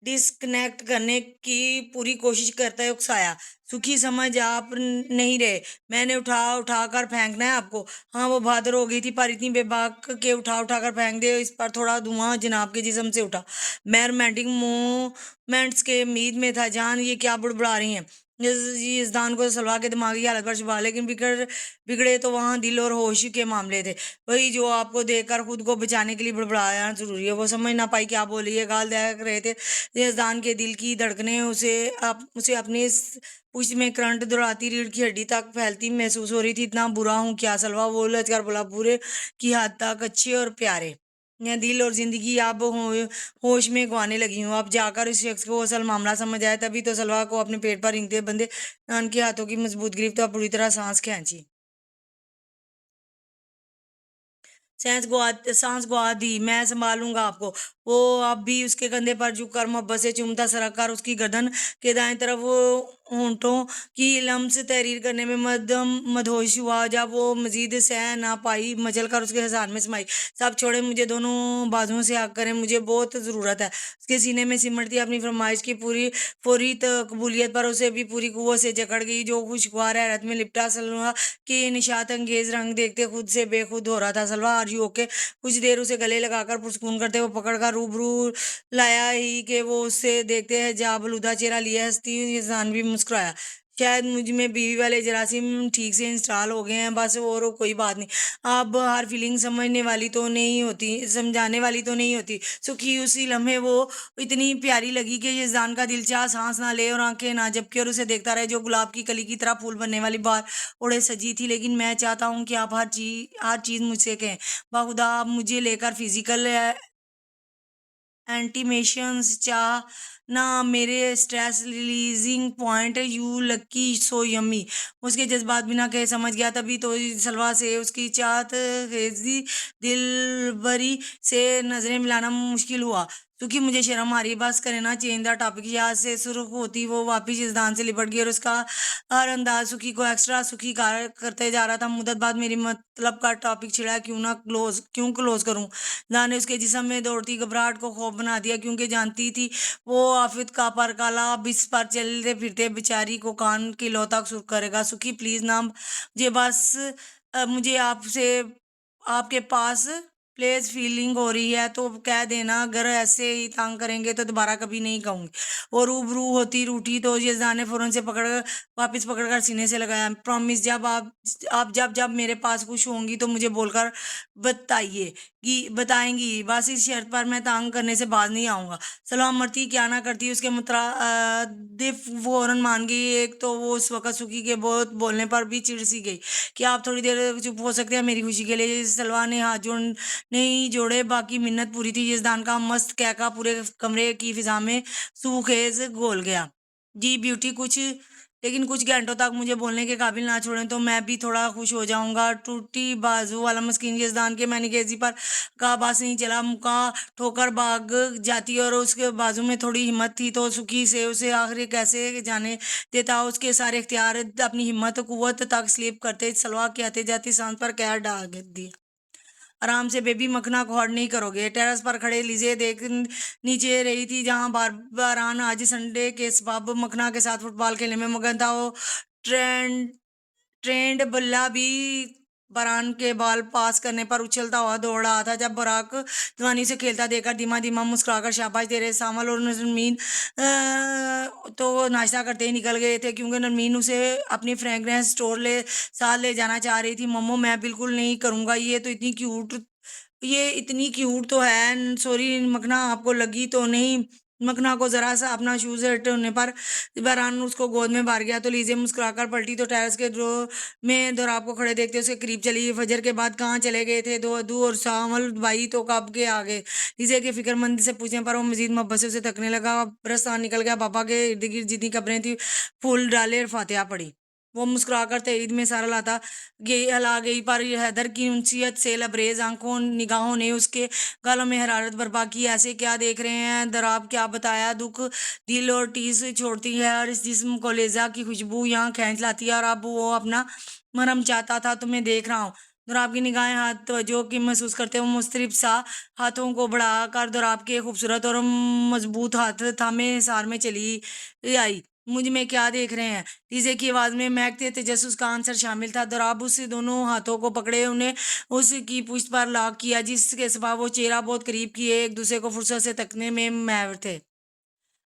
डिस्कनेक्ट करने की पूरी कोशिश करता है उकसाया। सुखी समझ आप नहीं रहे। मैंने उठा उठा कर फेंकना है आपको। हाँ वो बहादुर हो गई थी पर इतनी बेबाक के उठा उठा कर फेंक दे। इस पर थोड़ा धुआं जनाब के जिस्म से उठा। मैं रोमांटिक मोमेंट्स के उम्मीद में था। जान ये क्या बुड़बुड़ा रही हैं? इस दान को सलवा के दिमागी हालत पर छुपा लेकिन बिगड़े तो वहां दिल और होश के मामले थे। वही जो आपको देखकर खुद को बचाने के लिए बड़बड़ाना जरूरी है। वो समझ ना पाई क्या बोली है। गाल देख रहे थे यजदान के दिल की धड़कने उसे अपनी पुष्ट में करंट दौड़ाती रीढ़ की हड्डी तक फैलती महसूस हो रही थी। इतना बुरा हूं क्या? सलवा वो लचकर बोला, बुरे की हद तक अच्छे और प्यारे। मैं दिल और जिंदगी अब होश में गंवाने लगी हूँ। अब जाकर उस शख्स को असल मामला समझ आया, तभी तो सलवा को अपने पेट पर रेंगते बंदे नान के हाथों की मजबूत गिरफ्त और पूरी तरह सांस खींची। सांस गवा दी। मैं संभालूंगा आपको। वो अब भी उसके कंधे पर झुककर मोहब्बत से चूमता सरककर उसकी गर्दन के दाएं तरफ वो होंठों की लम्स तहरीर करने में मदम मदहोश हुआ। जब वो मजीद सह ना पाई, मचल कर उसके हजार में समाई। सब छोड़े, मुझे दोनों बाजुओं से हक करें, मुझे बहुत जरूरत है। उसके सीने में सिमटती अपनी फरमाइश की पूरी फौरी कबूलियत पर उसे भी पूरी कुव्वत से जकड़ गई। जो खुशगवार हैरत में लिपटा सलवा के निशात अंगेज रंग देखते खुद से बेखुद हो रहा था। सलवा आर यू ओके? कुछ देर उसे गले लगाकर पुरस्कून करते हुए पकड़कर रूबरू लाया ही कि वो उससे देखते हैं जा बलूदा चेहरा लिए हंसती हुई इंसान भी मुस्कुराया। शायद मुझ में बीवी वाले जरासीम ठीक से इंस्टॉल हो गए हैं बस, और कोई बात नहीं। अब हर फीलिंग समझने वाली तो नहीं होती, समझाने वाली तो नहीं होती। सुखी उसी लम्हे वो इतनी प्यारी लगी कि यजदान का दिल चाह सांस ना ले और आंखें ना झपके और उसे देखता रहे, जो गुलाब की कली की तरह फूल बनने वाली बार ओढ़े सजी थी। लेकिन मैं चाहता हूँ कि आप हर चीज मुझसे कहें। बाखुदा आप मुझे लेकर फिजिकल एंटीमेशंस चाह ना, मेरे stress releasing point, you lucky so yummy. उसके जज्बात बिना कहे समझ गया, तभी तो सलवा से उसकी चाहत खेजी दिलबरी से नजरें मिलाना मुश्किल हुआ। क्योंकि मुझे शर्म आ रही है, बस करे ना, चेंज द टॉपिक। याद से सुर्ख होती वो वापिस इस दान से लिपट गई और उसका हर अंदाज सुखी को एक्स्ट्रा सुखी करते जा रहा था। मुद्दत बाद मेरी मतलब का टॉपिक छिड़ा, क्यों क्लोज करूं। जाने उसके जिस्म में दौड़ती घबराहट को खौफ बना दिया, क्योंकि जानती थी वो आफिद का पर काला बिस पर चलते फिरते बेचारी को कान की लौ तक सुर्ख करेगा। सुखी प्लीज ना, मुझे बस मुझे आपसे आपके पास प्लेस फीलिंग हो रही है तो कह देना। अगर ऐसे ही तंग करेंगे तो दोबारा कभी नहीं कहूंगी। वो रूबरू होती रूठी तो यजदान ने फौरन से वापस पकड़कर सीने से लगाया। प्रॉमिस, जब आप जब जब मेरे पास खुश होंगी तो मुझे बोलकर बताएंगी। बस इस शर्त पर मैं तंग करने से बाज नहीं आऊंगा। सलाम मरती क्या ना करती, उसके मुतरादिफ फौरन मान गई। एक तो वो उस वक्त सुखी के बहुत बोलने पर भी चिढ़ सी गई कि आप थोड़ी देर चुप हो सकते हैं मेरी खुशी के लिए। सलवा ने हाथ जोड़ नहीं जोड़े, बाकी मिन्नत पूरी थी। यजदान का मस्त कहका पूरे कमरे की फिजा में सूखेज घोल गया। जी ब्यूटी, कुछ लेकिन कुछ घंटों तक मुझे बोलने के काबिल ना छोड़ें तो मैं भी थोड़ा खुश हो जाऊंगा। टूटी बाजू वाला मस्किन यजदान के मैंने गेजी पर का बास नहीं चला, मुका ठोकर भाग जाती और उसके बाजू में थोड़ी हिम्मत थी तो सुखी से उसे आखिर कैसे जाने देता। उसके सारे इख्तियार अपनी हिम्मत कुव्वत तक स्लिप करते सलवा के आते जाती सांस पर कहर डाल दिया। आराम से बेबी, मखना को हर्ट नहीं करोगे। टेरेस पर खड़े लीजे देख नीचे रही थी, जहां बार बारान आज संडे के सबब मखना के साथ फुटबॉल खेलने में मगन था। वो ट्रेंड ट्रेंड बल्ला भी बरान के बॉल पास करने पर उछलता हुआ दौड़ रहा था, जब बराक जवानी से खेलता देखकर धीमा धीमा मुस्कुराकर शाबाश दे रहे सामल और नरमीन तो वो नाश्ता करते ही निकल गए थे, क्योंकि नरमीन उसे अपनी फ्रेग्रेंस स्टोर साथ ले जाना चाह रही थी। मम्मो मैं बिल्कुल नहीं करूंगा, ये इतनी क्यूट तो है। सॉरी मखना, आपको लगी तो नहीं। मखना को जरा सा अपना शूज हटने पर बहरान उसको गोद में भर गया तो लीजे मुस्कुराकर पलटी तो टेरेस के ड्रो में दोराब को खड़े देखते उसके करीब चली। फजर के बाद कहाँ चले गए थे दो अदू और सामल भाई, तो कब के आ गए? लीजे के फिक्रमंद से पूछने पर वो मजीद मोहब्बत से उसे तकने लगा। बरसात निकल गया। पापा के इर्द गिर्द जितनी कब्रें थी फूल डाले और फातिहा पड़ी। वो मुस्कुराकर तईद में सारा लाता गई हला गई, पर हैदर की उनसीयत से लबरेज आंखों निगाहों ने उसके गालों में हरारत बर्पा की। ऐसे क्या देख रहे हैं दराब? क्या बताया? दुख दिल और टीस छोड़ती है और इस जिस्म को लेजा की खुशबू यहाँ खींच लाती है, और अब वो अपना मरहम चाहता था। तुम्हें देख रहा हूँ। दोराब की निगाहें हाथ तवज्जो की महसूस करते हुए मुस्तरिब सा हाथों को बढ़ाकर दोराब के खूबसूरत और मजबूत हाथ थामे सार में चली आई। मुझ में क्या देख रहे हैं? लीजे की आवाज में महकते तजस्सुस का आंसर शामिल था। दोराब उससे दोनों हाथों को पकड़े उन्हें उसकी पुश्त पर लॉक किया, जिसके सबब वो चेहरा बहुत करीब किए एक दूसरे को फुर्सत से तकने में महव थे।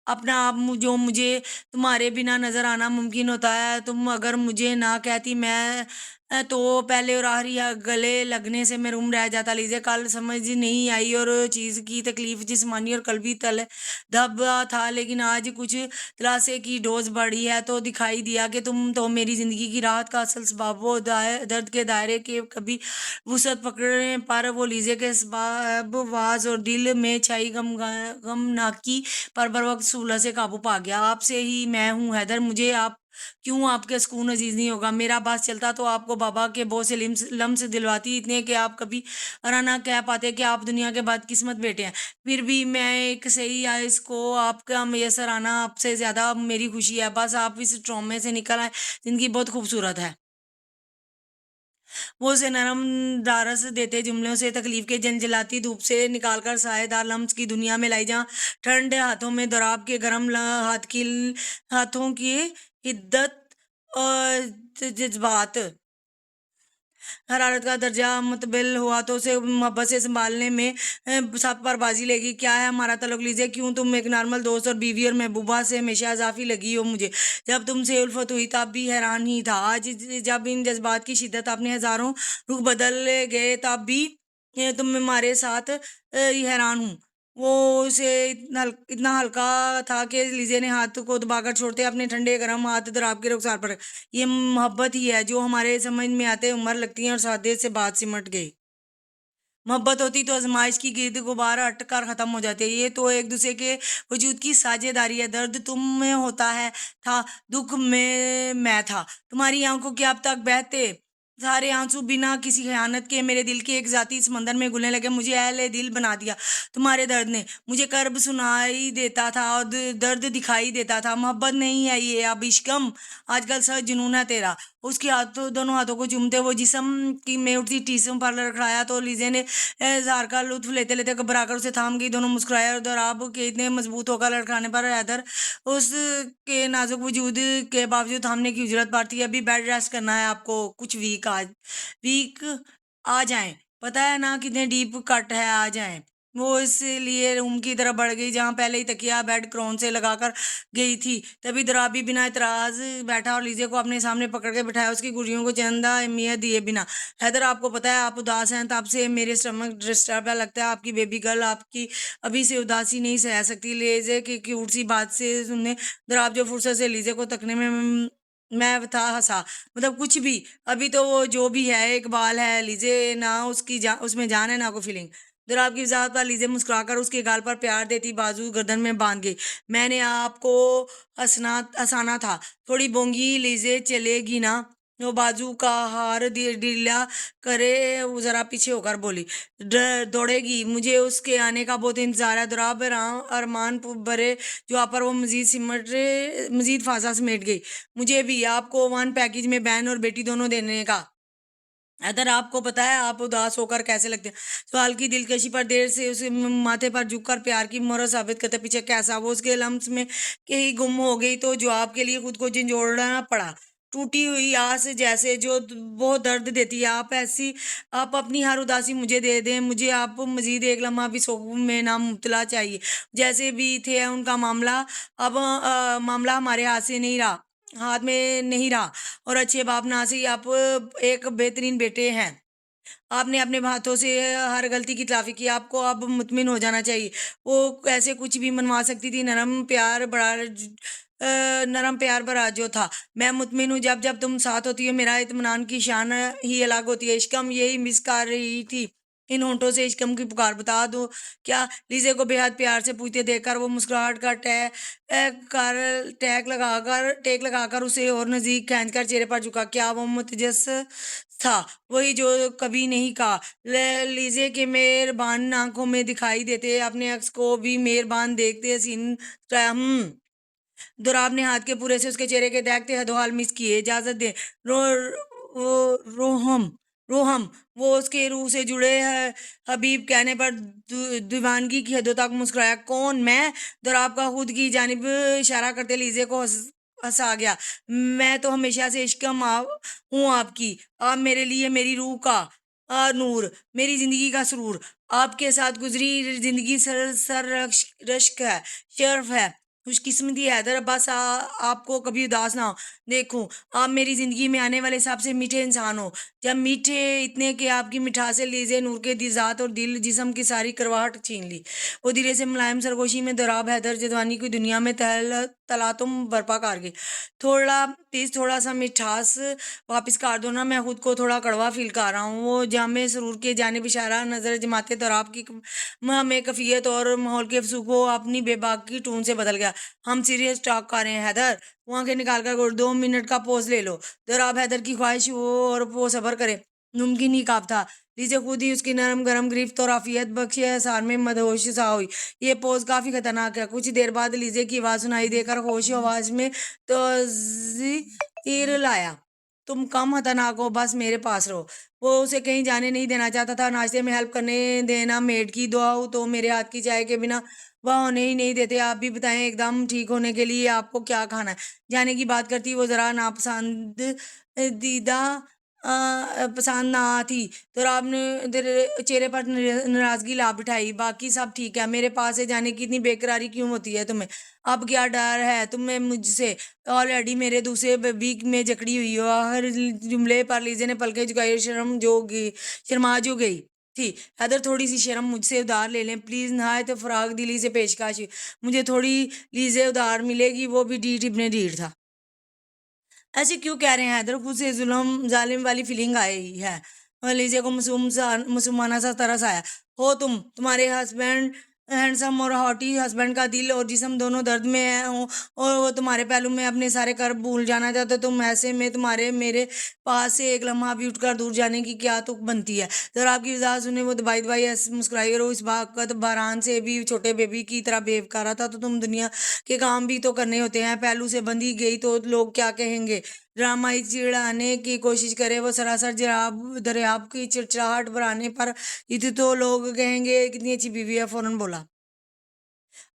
अपना आप जो मुझे तुम्हारे बिना नजर आना मुमकिन होता है, तुम अगर मुझे ना कहती मैं तो पहले और आखिरी गले लगने से महरूम रह जाता। लीजिए कल समझ नहीं आई और चीज़ की तकलीफ जिस्मानी और कल्बी तल दबा था, लेकिन आज कुछ तलाशे की डोज बढ़ी है तो दिखाई दिया कि तुम तो मेरी ज़िंदगी की राहत का असल सबब हो। दर्द के दायरे के कभी वसत पकड़ने पर वो लीजिए के इसबाब वाज और दिल में छाई गमनाकी पर बर वक्त सूलह से काबू पा गया। आपसे ही मैं हूँ हैदर, मुझे आप क्यों आपके सुकून अजीज नहीं होगा। मेरा बात चलता तो आपको बाबा के बहुत से लम्स दिलवाती, इतने कि आप कभी अरा ना कह पाते कि आप दुनिया के बाद किस्मत बेटे हैं। फिर भी मैं एक सही या इसको आपका मैसर आना आपसे ज्यादा मेरी खुशी है। बस आप इस ट्रॉमे से निकल आए, जिंदगी बहुत खूबसूरत है। वो उसे नरम दारस देते जुमलों से तकलीफ के जंजलाती धूप से निकालकर सायेदार लम्स की दुनिया में लाई, जहाँ ठंडे हाथों में दोराब के गर्म हाथों की हिद्दत और जज्बात हरारत का दर्जा मुतबिल हुआ तो उसे मोहब्बत से संभालने में सब पर बाजी लेगी। क्या है हमारा तल्लुक लीजिए, क्यों तुम एक नॉर्मल दोस्त और बीवी और महबूबा से हमेशा इजाफी लगी हो मुझे। जब तुमसे उल्फत हुई तब भी हैरान ही था, आज जब इन जज्बात की शिद्दत अपने हजारों रुख बदल गए तब भी तुम हमारे साथ हैरान हूँ। वो उसे इतना हल्का था कि लीजे ने हाथ को दबाकर छोड़ते अपने ठंडे गर्म हाथ दराब के रुखसार पर। ये मोहब्बत ही है जो हमारे समझ में आते उम्र लगती है और सादे से बात सिमट गई। मोहब्बत होती तो आजमाइश की गिर्द गुबार अटकर खत्म हो जाती है। ये तो एक दूसरे के वजूद की साझेदारी है। दर्द तुम में होता है था, दुख में मैं था। तुम्हारी आंखों के अब तक बहते सारे आंसू बिना किसी खयानत के मेरे दिल के एक जाती समंदर में घुलने लगे। मुझे अहले दिल बना दिया तुम्हारे दर्द ने। मुझे कर्ब सुनाई देता था और दर्द दिखाई देता था। मोहब्बत नहीं है ये, अब इश्कम आजकल सच जुनून है तेरा। उसके हाथों दोनों हाथों को चूमते वो जिस्म की में उठती टीसों पर लड़खड़ाया तो लीजे ने इजहार का लुत्फ लेते लेते घबरा कर उसे थाम गई। दोनों मुस्कुराए और दोराब के इतने मजबूत होकर लड़खड़ाने पर हैदर उसके नाजुक वजूद के बावजूद थामने की जरूरत पड़ती है। अभी बेड रेस्ट करना है आपको, कुछ वीक आ जाएं। पता है ना कितने डीप कट है, आ जाएं। वो इसलिए रूम की तरफ बढ़ गई जहां पहले ही तकिया बेड क्रोन से लगाकर गई थी। तभी दराबी बिना इतराज बैठा और लीजे को अपने सामने पकड़ के बिठाया, उसकी गुड़ियों को चंदा अहमियत दिए बिना। हैदर आपको पता है आप उदास हैं, तब से मेरे स्टमक डिस्टर्ब है। लगता है आपकी बेबी गर्ल आपकी अभी से उदासी नहीं सह सकती। लीजे की क्यूट सी बात से सुनने दराब जो फुर्सत से लीजे को तकने में मैं था हंसा। मतलब कुछ भी, अभी तो वो जो भी है एक बाल है लीजे, ना उसकी उसमें जान है ना कोई फीलिंग। दराब की वजाहत पर लीजे मुस्कुराकर उसके गाल पर प्यार देती बाजू गर्दन में बांध गई। मैंने आपको हंसाना था, थोड़ी बोंगी लीजे चलेगी ना। वो बाजू का हार ढीला करे वो जरा पीछे होकर बोली। दौड़ेगी, मुझे उसके आने का बहुत इंतजार है। दुराब अरमान भरे जो पर वो मजीद फासा समेट गई। मुझे भी आपको वन पैकेज में बहन और बेटी दोनों देने का। अगर आपको पता है आप उदास होकर कैसे लगते हैं। सवाल की दिलकशी पर देर से उसे माथे पर झुककर प्यार की मोहर साबित करते पीछे कैसा वो उसके लम्स में कहीं गुम हो गई तो जवाब के लिए खुद को झंझोड़ना पड़ा। टूटी हुई आस जैसे जो बहुत दर्द देती है। आप अपनी हर उदासी मुझे दे दें, मुझे आप मजीद एक लम्हा भी शोक में ना मुबतला चाहिए। जैसे भी थे उनका मामला, अब मामला हमारे हाथ में नहीं रहा। और अच्छे बाप ना से आप एक बेहतरीन बेटे हैं। आपने अपने हाथों से हर गलती की तलाफी की, आपको अब मुतमिन हो जाना चाहिए। वो कैसे कुछ भी मनवा सकती थी, नरम प्यार भरा जो था। मैं मुतमिन हूँ जब जब तुम साथ होती हो, मेरा इत्मीनान की शान ही अलग होती है। इश्कम यही मिस कर रही थी इन होंठों से इश्कम की पुकार, बता दो क्या। लीजे को बेहद प्यार से पूछते देखकर वो मुस्कुराहट का टेक लगाकर उसे और नजदीक खींचकर चेहरे पर झुका। क्या वो मुतजस था, वही जो कभी नहीं कहा। लीजिए कि मेहरबान आंखों में दिखाई देते अपने अक्स को भी मेहरबान देखते हसीन। दुराब ने हाथ के पूरे से उसके चेहरे के देखते हदोहाल मिस किए। इजाजत दे रो, रोहम रोहम वो उसके रूह से जुड़े हबीब कहने पर दीवानगी की हदों तक मुस्कुराया। कौन? मैं? दुराब का खुद की जानिब इशारा करते लीजे को हंसा गया। मैं तो हमेशा से इश्कम हूँ आपकी। आप मेरे लिए मेरी रूह का नूर, मेरी जिंदगी का सुरूर। आपके साथ गुजरी जिंदगी सर सर रश्क है, शर्फ है। खुशकिस्मती है हैदर अब्बास आपको कभी उदास ना हो। देखो, आप मेरी ज़िंदगी में आने वाले सबसे मीठे इंसान हो। जब मीठे इतने कि आपकी मिठास लीज़े नूर के ज़ात और दिल जिस्म की सारी करवाहट छीन ली। वो धीरे से मुलायम सरगोशी में दोराब हैदर जदवानी की दुनिया में तलातुम बर्पा कर गई। थोड़ा तेज़ थोड़ा-सा मिठास वापस कर दो ना, मैं खुद को थोड़ा कड़वा फ़ील कर रहा हूँ। वो जामे सुरूर के जानिब इशारा नज़र जमाते दोराब की में कैफ़ियत और माहौल के अफसू को अपनी बेबाकी टोन से बदल गया। हम सीरियस टॉक कर रहे हैं हैदर। वो आंखें निकाल कर और 2 मिनट का पोज ले लो। जरा आप हैदर की ख्वाहिश हो और वो सब्र करे। मुमकिन ही काफ था। लीजिए खुद ही उसकी नरम गरम गिरफ्त और आफियत बख्श एहसान में मदहोश सा हुई। ये पोज काफी खतरनाक है। कुछ देर बाद लीजे की आवाज सुनाई देकर होश आवाज में तो तीर लाया। तुम कम खतरनाक हो, बस मेरे पास रहो। वो उसे कहीं जाने नहीं देना चाहता था। नाश्ते में हेल्प करने देना, मेड की दुआ हो तो मेरे हाथ की चाय के बिना वह होने ही नहीं देते। आप भी बताएं, एकदम ठीक होने के लिए आपको क्या खाना है? जाने की बात करती वो जरा नापसंद दीदा पसंद ना थी। तो आपने तेरे चेहरे पर नाराजगी ला बिठाई। बाकी सब ठीक है, मेरे पास से जाने की इतनी बेकरारी क्यों होती है तुम्हें? अब क्या डर है तुम्हें मुझसे? ऑलरेडी मेरे दूसरे वीक में जकड़ी हुई हो। हर जुमले पर लीजे ने पलके झुकाई। शर्मा जो गई थी। हैदर, थोड़ी सी शर्म मुझसे उधार ले लें प्लीज। नहायत फराग दिली से पेशकश। मुझे थोड़ी लीजे उधार मिलेगी। वो भी ढीठ इब्ने ढीठ था। ऐसे क्यों कह रहे हैं हैदर? खुद से जुल्म जालिम वाली फीलिंग आई है। और लीजिए को मासूमाना सा तरस आया। हो तुम्हारे हस्बैंड हैंडसम और हॉटी हस्बैंड का दिल और जिस्म दोनों दर्द में है हो, और वो तुम्हारे पहलू में अपने सारे कर्ब भूल जाना चाहते हो। तुम ऐसे में तुम्हारे मेरे पास से एक लम्हा भी उठकर दूर जाने की क्या तुक बनती है? जरा आपकी वजह सुने वो दबाई दबाई मुस्कुराई और इस वक्त बारान से भी छोटे बेबी की तरह बेव कर रहा था। तो तुम दुनिया के काम भी तो करने होते हैं। पहलू से बंधी गई तो लोग क्या कहेंगे? ड्रामाई चिढ़ाने की कोशिश करे वो सरासर जराब दरियाब की चिड़चिड़ाहट बढ़ाने पर इतने तो लोग कहेंगे कितनी अच्छी बीवी है। फौरन बोला,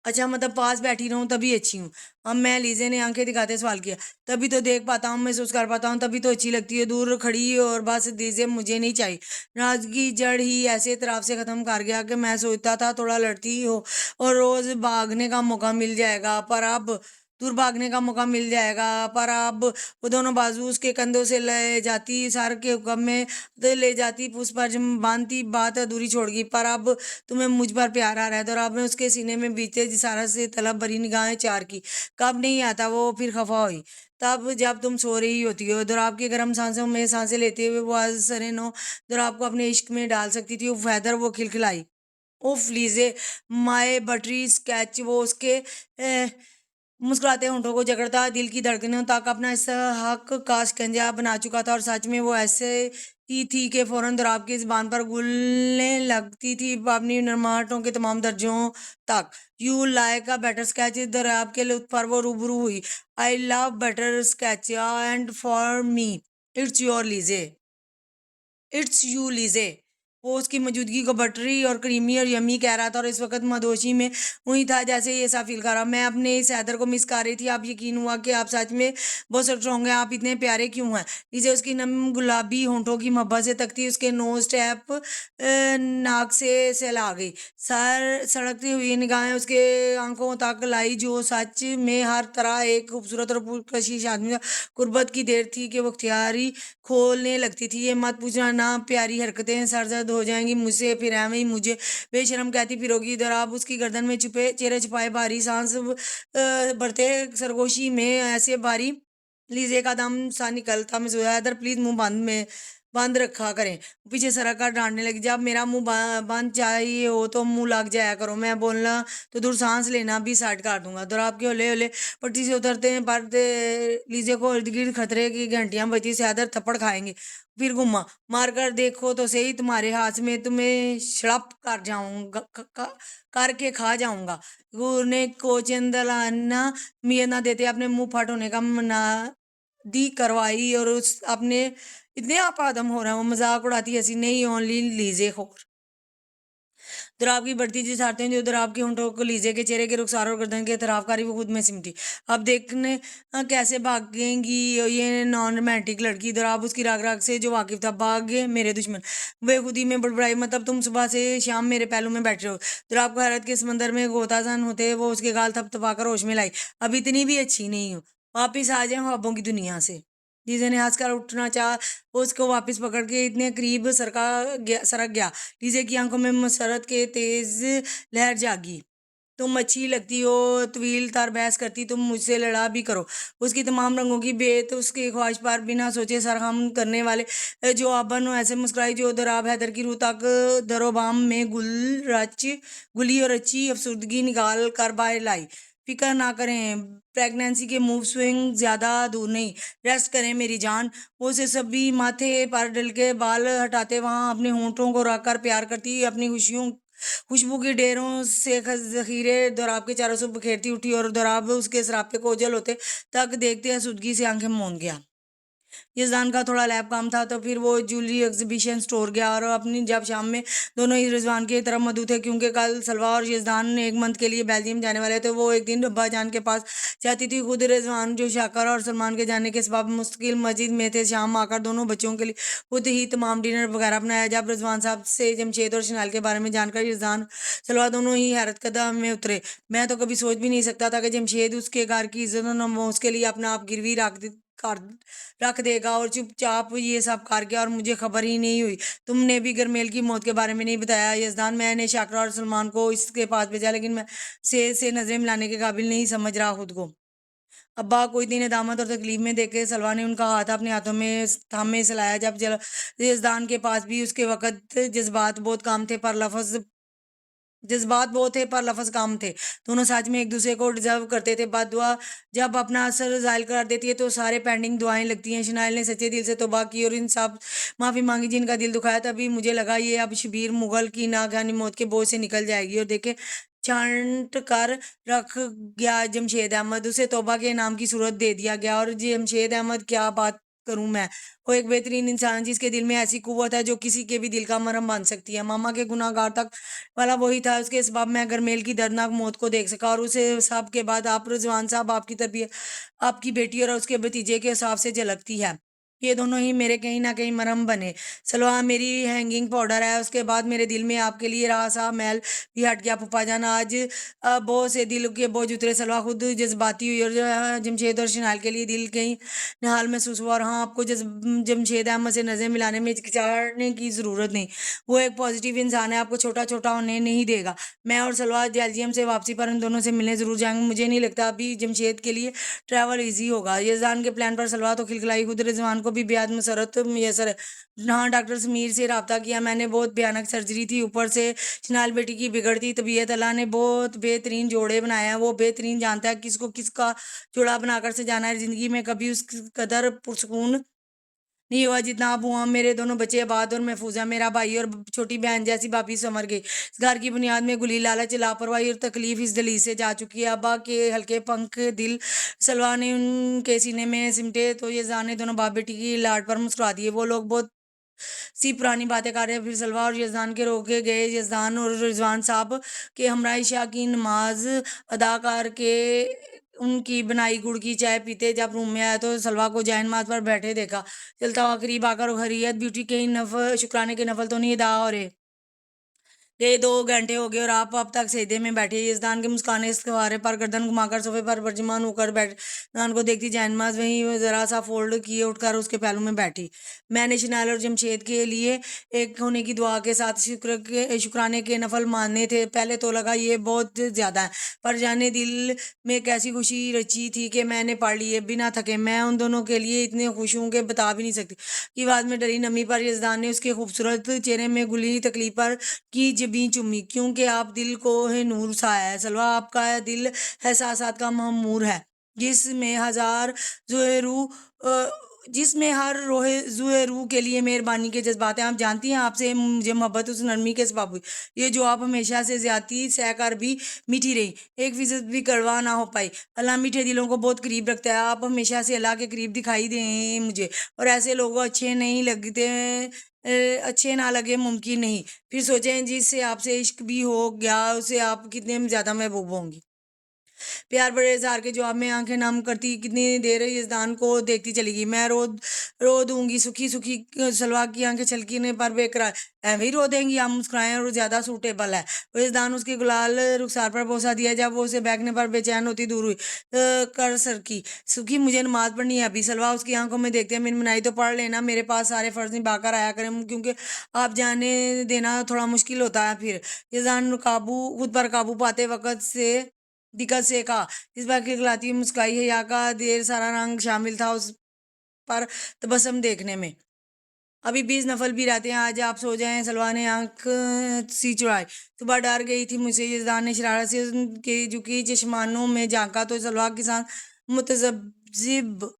अच्छा मतलब पास बैठी रहूं तभी अच्छी हूँ? अब मैं लीजे ने आंखें दिखाते सवाल किया। तभी तो देख पाता हूँ, महसूस कर पाता हूँ, तभी तो अच्छी लगती है। दूर खड़ी और बस दीजिए, मुझे नहीं चाहिए। नाराजगी जड़ ही ऐसे तरफ से खत्म कर गया कि मैं सोचता था थोड़ा लड़ती हो और रोज भागने का मौका मिल जाएगा, पर अब दूर भागने का मौका मिल जाएगा, पर अब वो दोनों बाजू उसके कंधों से ले जाती, सर के हुक्म में तो ले जाती, उस पर जम बांधती, बात अधूरी छोड़ गई। पर अब तुम्हें मुझ पर प्यार आ रहा है। तो आपने उसके सीने में बीते जिसारा से तलब भरी निगाहें चार की। कब नहीं आता वो फिर खफा हुई? तब जब तुम सो रही होती हो। और आपके गर्म सांसों में सांसें लेते हुए वो आज सरे नो और आपको अपने इश्क में डाल सकती थी। उफ हैदर, वो खिलखिलाई। उफ लीजे, माए बटरी स्केच। वो उसके मुस्कुराते होंठों को जकड़ता दिल की धड़कनों तक अपना इस हक का शिकंजा बना चुका था। और सच में वो ऐसे ही थी कि फौरन दराब की जुबान पर घुलने लगती थी अपनी नरमाहटों के तमाम दर्जों तक। You like a better sketch? दराब के लुत्फ पर वो रूबरू हुई। I love better sketch and for me it's your liege, it's you liege. वो उसकी मौजूदगी को बटरी और क्रीमी और यमी कह रहा था और इस वक्त मदोशी में हुई था जैसे ये ऐसा फील कर रहा। मैं अपने इस हैदर को मिस कर रही थी। आप यकीन हुआ कि आप सच में बहुत स्ट्रॉन्ग हैं। आप इतने प्यारे क्यों हैं? लीजिए उसकी नम गुलाबी होंठों की मोहब्बत से तकती उसके नोज टैप नाक से सहला गई। सर सड़कती हुई निगाहें उसके आंखों तक लाई, जो सच में हर तरह एक खूबसूरत और पुरकशिश आदमी कुर्बत की देर थी कि वो अख्तियारी खोलने लगती थी। ये मत पूछना ना, प्यारी हरकतें सरजद हो जाएंगी मुझसे, फिर एवं ही मुझे बेशरम कहती फिरोगी। इधर आप उसकी गर्दन में छुपे चेहरे छुपाए भारी सांस बढ़ते सरगोशी में ऐसे भारी लीजिए का दम सा निकलता मैं सोया। इधर प्लीज मुंह बंद रखा करें। पीछे सरक कर डांटने लगी, जब मेरा मुंह बंद चाहिए हो तो मुंह लग जाया करो। मैं बोलना तो दूर सांस लेना भी स्टार्ट कर दूंगा। दूर आपके होले होले पट्टी से उतरते हैं पर लीजे को इर्द गिर्द खतरे की घंटियां बची से आदर थप्पड़ खाएंगे। फिर घुमा मार कर देखो तो सही, तुम्हारे हाथ में तुम्हें शड़प कर जाऊंगा, करके खा जाऊंगा। ने को चंदलाना मिया ना देते अपने मुंह फट होने का मना दी करवाई और उस अपने इतने आप आदम हो रहे हैं। वो मजाक उड़ाती, ऐसी नहीं ओनली लीजे खोर। दराब की बढ़ती जिसारतें जो दराब के होंठों को लीजे के चेहरे के रुखसार और गर्दन के तरावकारी वो खुद में सिमटी। अब देखने कैसे भागेंगी ये नॉन रोमांटिक लड़की। दराब उसकी राग राग से जो वाकिफ था। भाग गए मेरे दुश्मन, बेखुदी में बड़बड़ाई, मतलब तुम सुबह से शाम मेरे पहलू में बैठे हो। दराब को हैरत के समंदर में गोताजन होते वो उसके गाल थपथपाकर होश में लाई। अब इतनी भी अच्छी नहीं हो, वापिस आ जाए ख्वाबों की दुनिया से। लीजे ने हंसकर उठना चाहा, वो उसको वापस पकड़ के इतने करीब सरक गया। लीजे की आंखों में मसरत के तेज लहर जागी। तुम अच्छी लगती हो, तवील तार बहस करती, तुम मुझसे लड़ा भी करो। उसकी तमाम रंगों की बेत उसकी ख्वाहिश पर बिना सोचे सरगम करने वाले जो आबन ऐसे मुस्कुराई जो दराब हैदर की रूह तक दरोबाम में गुली और अच्छी अफसुर्दगी निकाल कर बाहर लाई। फिक्र ना करें, प्रेगनेंसी के मूव स्विंग ज्यादा दूर नहीं, रेस्ट करें मेरी जान। वो उसे सभी माथे पर डल के बाल हटाते वहां अपने होंठों को रखकर प्यार करती, अपनी खुशियों खुशबू के ढेरों से जखीरे दोराब के चारों से बिखेरती उठी और दोराब उसके सरापे को ओझल होते तक देखते आसूदगी से आंखें मूंद गया। यजदान का थोड़ा लैब काम था तो फिर वो जूलरी एग्जीबिशन स्टोर गया और अपनी जब शाम में दोनों ही रिजवान की तरफ मधु थे क्योंकि कल सलवा और यजदान एक मंथ के लिए बेल्जियम जाने वाले थे। वो एक दिन अब्बा जान के पास जाती थी। खुद रिजवान जो शाकर और सलमान के जाने के सबब मुस्तकिल मस्जिद में थे, शाम आकर दोनों बच्चों के लिए खुद ही तमाम डिनर वगैरह बनाया। जब रिजवान साहब से जमशेद और शनाल के बारे में जानकर यजदान सलवा दोनों ही हैरत कदम में उतरे। मैं तो कभी सोच भी नहीं सकता था कि जमशेद उसके घर की इज्जत और उसके लिए अपना आप गिरवी कर रख देगा और चुपचाप ये सब कर गया और मुझे खबर ही नहीं हुई। तुमने भी गरमेल की मौत के बारे में नहीं बताया यजदान। मैंने शाकरा और सलमान को इसके पास भेजा लेकिन मैं से नजरें मिलाने के काबिल नहीं समझ रहा खुद को। अब्बा कोई दिन दामद और तकलीफ में देखे सलवा ने उनका हाथ अपने हाथों में थामे सलाया। जब यजदान के पास भी उसके वक्त जज्बात बहुत कम थे पर लफ्ज जज्बात बहुत थे पर लफ्ज कम थे। दोनों सच में एक दूसरे को डिजर्व करते थे। बद दुआ जब अपना असर जाहिर कर देती है तो सारे पेंडिंग दुआएं लगती हैं। शनाइल ने सच्चे दिल से तौबा की और इन सब माफी मांगी जिनका दिल दुखाया। तभी मुझे लगा ये अब शबीर मुगल की नागहानी मौत के बोझ से निकल जाएगी। और देखे छांट कर रख गया जमशेद अहमद, उसे तौबा के नाम की सूरत दे दिया गया। और जमशेद अहमद क्या बात करूं मैं, वो एक बेहतरीन इंसान जिसके दिल में ऐसी कुव्वत है जो किसी के भी दिल का मरहम बन सकती है। मामा के गुनाहगार तक वाला वही था, उसके सबब मैं गरमेल की दर्दनाक मौत को देख सका। और उसे सब के बाद आप रिजवान साहब आपकी तरबियत आपकी बेटी और उसके भतीजे के हिसाब से झलकती है। ये दोनों ही मेरे कहीं ना कहीं मरहम बने। सलवा मेरी हैंगिंग पाउडर है। उसके बाद मेरे दिल में आपके लिए रहा सा मैल भी हट गया। फूफा जान आज बहुत से दिल के बोझ उतरे। सलवा खुद जज्बाती हुई और जमशेद और शनाल के लिए दिल कहीं निहाल महसूस हुआ। और हाँ, आपको जमशेद अहमद से नजर मिलाने में हिचकिचाने की जरूरत नहीं। वो एक पॉजिटिव इंसान है, आपको छोटा छोटा होने नहीं देगा। मैं और सलवा बेल्जियम से वापसी पर इन दोनों से मिलने जरूर जाएंगे। मुझे नहीं लगता अभी जमशेद के लिए ट्रैवल इजी होगा। यजदान के प्लान पर सलवा तो खिलखिलाई। खुद रिजवान को भी बेहद मसरत मैसर है। हाँ, डॉक्टर समीर से रब्ता किया मैंने, बहुत भयानक सर्जरी थी। ऊपर से शनाल बेटी की बिगड़ती तबीयत। अल्लाह ने बहुत बेहतरीन जोड़े बनाया है, वो बेहतरीन जानता है किसको किसका जोड़ा बनाकर से जाना है। जिंदगी में कभी उस कदर पुरसकून नहीं हुआ जितना अब हुआ। मेरे दोनों बच्चे आबाद और महफूजा, मेरा भाई और छोटी बहन जैसी भाभी समर गई। इस घर की बुनियाद में गुली लालच लापरवाही और तकलीफ इस दलील से जा चुकी है। अब्बा के हल्के पंख दिल सलवा ने उनके सीने में सिमटे तो ये जाने दोनों बाप बेटी की लाड पर मुस्कुरा दिए। वो लोग बहुत सी पुरानी बातें कर रहे हैं। फिर सलवा और यजदान के रोके गए। यजदान और रिजवान साहब के हमरा इशा की नमाज अदा करके उनकी बनाई गुड़ की चाय पीते जब रूम में आया तो सलवा को जैन माथ पर बैठे देखा। चलता हुआ करीब आकर खैरियत ब्यूटी के नफल शुक्राने के नफल तो नहीं अदा हो रहे? ये 2 घंटे हो गए और आप अब तक सजदे में बैठे। यजदान के मुस्काने इस सहारे पर गर्दन घुमाकर सोफे पर बर्जमान होकर बैठ नान को देखती जैनमाज वहीं वो जरा सा फोल्ड किए उठकर उसके पहलू में बैठी। मैंने शनाल और जमशेद के लिए एक होने की दुआ के साथ शुक्राने के नफल मानने थे। पहले तो लगा ये बहुत ज्यादा है, पर जाने दिल में कैसी खुशी रची थी कि मैंने पढ़ लिए बिना थके। मैं उन दोनों के लिए इतने खुश हूं कि बता भी नहीं सकती। की बाद में डरी नमी पर यजदान ने उसके खूबसूरत चेहरे में गुली तकलीफ पर की जबी चुम्मी। क्योंकि आप दिल को है नूर सा है सलवा, आपका दिल है साथ का ममूर है जिसमें हजार जुएरू जिसमें हर रोहे जुए रूह के लिए मेहरबानी के जज्बात हैं। आप जानती हैं आपसे मुझे मोहब्बत उस नरमी के सबब हुई ये जो आप हमेशा से ज्यादा सह कर भी मीठी रही, 1% भी कड़वा ना हो पाई। अल्लाह मीठे दिलों को बहुत करीब रखता है। आप हमेशा से अल्लाह के करीब दिखाई दें मुझे, और ऐसे लोग अच्छे नहीं लगते अच्छे ना लगे मुमकिन नहीं। फिर सोचें जिससे आपसे इश्क भी हो गया उसे आप कितने ज़्यादा महबूब होंगी। प्यार बड़े इज़हार के जवाब में आंखें नम करती कितनी देर यज़दान को देखती चली गई। मैं रो रो दूंगी सुखी सुखी सलवा की आंखें छलकीने पर बेकरार ऐਵੇਂ ही रो देंगी आप मुस्कुराएं और ज़्यादा सूटेबल है। वो यज़दान उसके गुलाल रुखसार पर बोसा दिया जब वो उसे बैगने पर बेचैन होती दूर हुई। कर सर की सुखी मुझे नमाज पढ़नी है अभी। सलवा उसकी आंखों में देखते हैं मिनमनाई तो पढ़ लेना मेरे पास सारे फ़र्ज निभाकर आया करें क्योंकि आप जाने देना थोड़ा मुश्किल होता है। फिर यज़दान काबू खुद पर काबू पाते वक़्त से दिक्कत से कहा। इस बार खिलखिलाती हुई मुस्काई है या का ढेर सारा रंग शामिल था उस पर तबस्सुम देखने में। अभी 20 नफल भी रहते हैं आज आप सो जाएं। सलवा ने आंख सी चुराई। सुबह डर गई थी मुझसे। यजदान ने शरारत से उनके झुकी चश्मानों में झांका तो सलवा के साथ मुतज़ब्ज़िब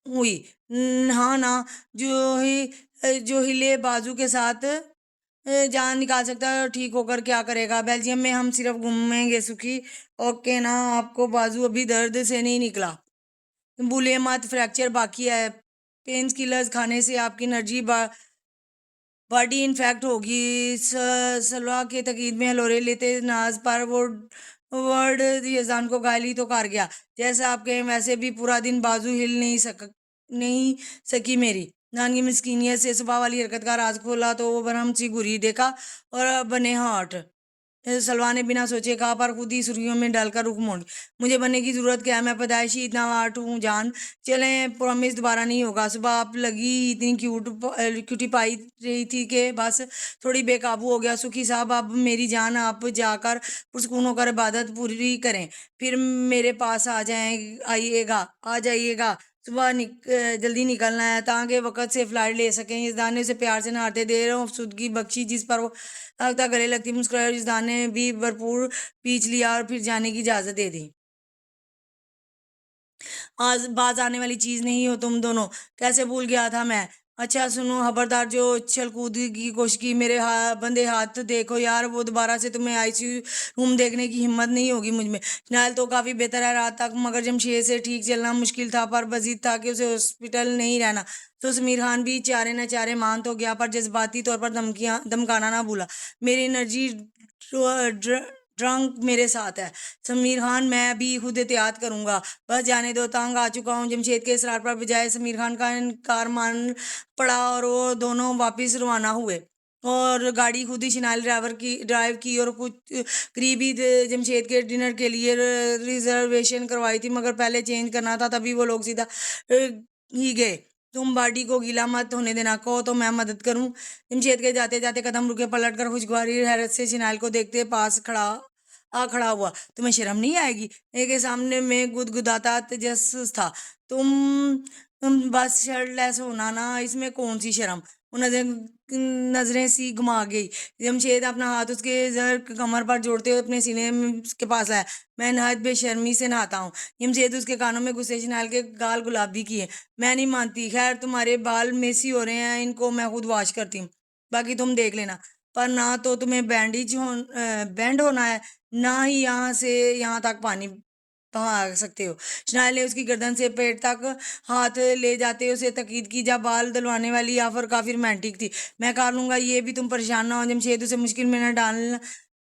हुई। हाँ ना जो हिले बाजू के साथ जान निकाल सकता है और ठीक होकर क्या करेगा। बेल्जियम में हम सिर्फ घूमेंगे सुखी। ओके ना आपको बाजू अभी दर्द से नहीं निकला। भूलिए मत फ्रैक्चर बाकी है। पेन किलर्स खाने से आपकी एनर्जी बॉडी इन्फेक्ट होगी। सलवा के तकीद में हलोरे लेते नाज पर वो वर्ड यजान को गाली तो कर गया। जैसा आप कहें वैसे भी पूरा दिन बाजू हिल नहीं सकी मेरी। नान की मिस्कीनियत से सुबह वाली हरकत का राज खोला तो वो बरहम सी घुरी देखा और बने हाथ। सलवा ने बिना सोचे कहा पर खुद ही सुर्खियों में डालकर रुख मोड़। मुझे बनने की जरूरत क्या है मैं पैदाइशी इतना आर्ट हूँ जान। चलें प्रॉमिस दोबारा नहीं होगा। सुबह आप लगी इतनी क्यूटी पाई रही थी कि बस थोड़ी बेकाबू हो गया। सुखी साहब अब मेरी जान आप जाकर पुरसकून होकर इबादत पूरी करें फिर मेरे पास आ जाइएगा। सुबह जल्दी निकलना है ताकि वक़्त से फ्लाइट ले सकें। इस दाने से प्यार से नहाते देर अफसुदगी बख्शी जिस पर वो लगता गले लगती मुस्कुराई। इस दाने ने भी भरपूर पीछ लिया और फिर जाने की इजाज़त दे दी। आज बाज आने वाली चीज नहीं हो तुम दोनों। कैसे भूल गया था मैं। अच्छा सुनो खबरदार जो उछल कूद की कोशिश की मेरे बंदे हाथ देखो यार वो दोबारा से तुम्हें आईसीयू रूम देखने की हिम्मत नहीं होगी मुझ में। फिलहाल तो काफी बेहतर है रात तक मगर जमशेद से ठीक चलना मुश्किल था पर मजीद था कि उसे हॉस्पिटल नहीं रहना। तो समीर खान भी चारे न चारे मान तो गया पर जज्बाती तौर पर धमकियां धमकाना ना भूला। मेरी एनर्जी ड्रंक मेरे साथ है समीर खान। मैं भी खुद एहतियात करूंगा। बस जाने दो तंग आ चुका हूँ। जमशेद के इसरार पर बजाय समीर खान का इनकार मान पड़ा और वो दोनों वापस रवाना हुए। और गाड़ी खुद ही शिनाली ड्राइव की और कुछ करीबी जमशेद के डिनर के लिए रिजर्वेशन करवाई थी मगर पहले चेंज करना था तभी वो लोग सीधा ही गए। तुम बॉडी को गीला मत होने देना कहो तो मैं मदद करूं। जमशेद के जाते जाते कदम रुके पलट कर खुशगवारी हैरत से शिनाल को देखते पास खड़ा हुआ। तुम्हें शर्म नहीं आएगी। एक के सामने में गुदगुदाता तेजस था। बस शर्टलेस होना ना इसमें कौन सी शर्म। वो नजरें सी घुमा गई। जमशेद अपना हाथ उसके जर कमर पर जोड़ते हुए अपने के पास लाया। मैं नहायत बेशर्मी से नहाता हूँ। जमशेद उसके कानों में गुस्से नाल के गाल गुलाबी किए। मैं नहीं मानती। खैर तुम्हारे बाल मेसी हो रहे हैं इनको मैं खुद वॉश करती हूँ। बाकी तुम देख लेना। पर ना तो तुम्हें बैंड होना है ना ही यहाँ से यहाँ तक पानी बहा सकते हो। शनाया ने उसकी गर्दन से पेट तक हाथ ले जाते उसे तकीद की जब बाल धुलवाने वाली ऑफर काफी रोमांटिक थी। मैं कर लूंगा ये भी तुम परेशान ना हो। जमशेद उसे मुश्किल में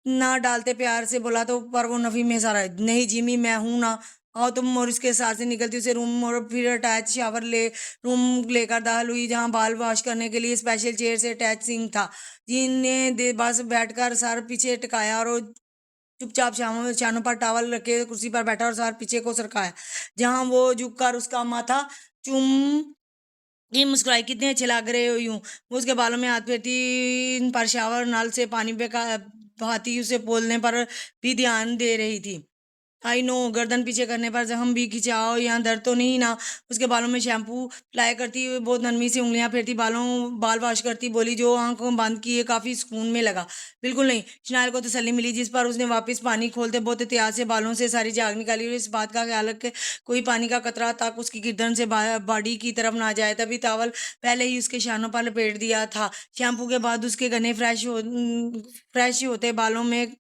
ना डालते प्यार से बोला तो पर वो नफी में सारा नहीं जिमी मैं हूं ना। आओ तुम और उसके साथ से निकलती उसे रूम और फिर अटैच शावर ले रूम लेकर दाखिल हुई जहाँ बाल वॉश करने के लिए स्पेशल चेयर से अटैच सिंक था। जिनने बस बैठकर सर पीछे टिकाया और चुपचाप शानों पर टावल रखे कुर्सी पर बैठा और सर पीछे को सरकाया जहां वो झुककर उसका माथा चुम की मुस्कुराई। कितने अच्छे लग रहे हो यूं। वो उसके बालों में हाथ फेरती पर शावर नल से पानी बहाती उसे बोलने पर भी ध्यान दे रही थी। आई नो गर्दन पीछे करने पर जख्म भी खिंचाओ यहाँ दर्द तो नहीं ना। उसके बालों में शैम्पू अप्लाई करती हुई बहुत नरमी से उंगलियां फेरती बाल वॉश करती बोली जो आंखों बंद किए काफी सुकून में लगा। बिल्कुल नहीं। शनायल को तसल्ली मिली जिस पर उसने वापस पानी खोलते बहुत एहतियात से बालों से सारी झाग निकाली और इस बात का ख्याल रख के कोई पानी का कतरा तक उसकी गर्दन से बॉडी की तरफ ना जाए। तभी टावल पहले ही उसके शानों पर लपेट दिया था। शैम्पू के बाद उसके गने फ्रेश होते बालों में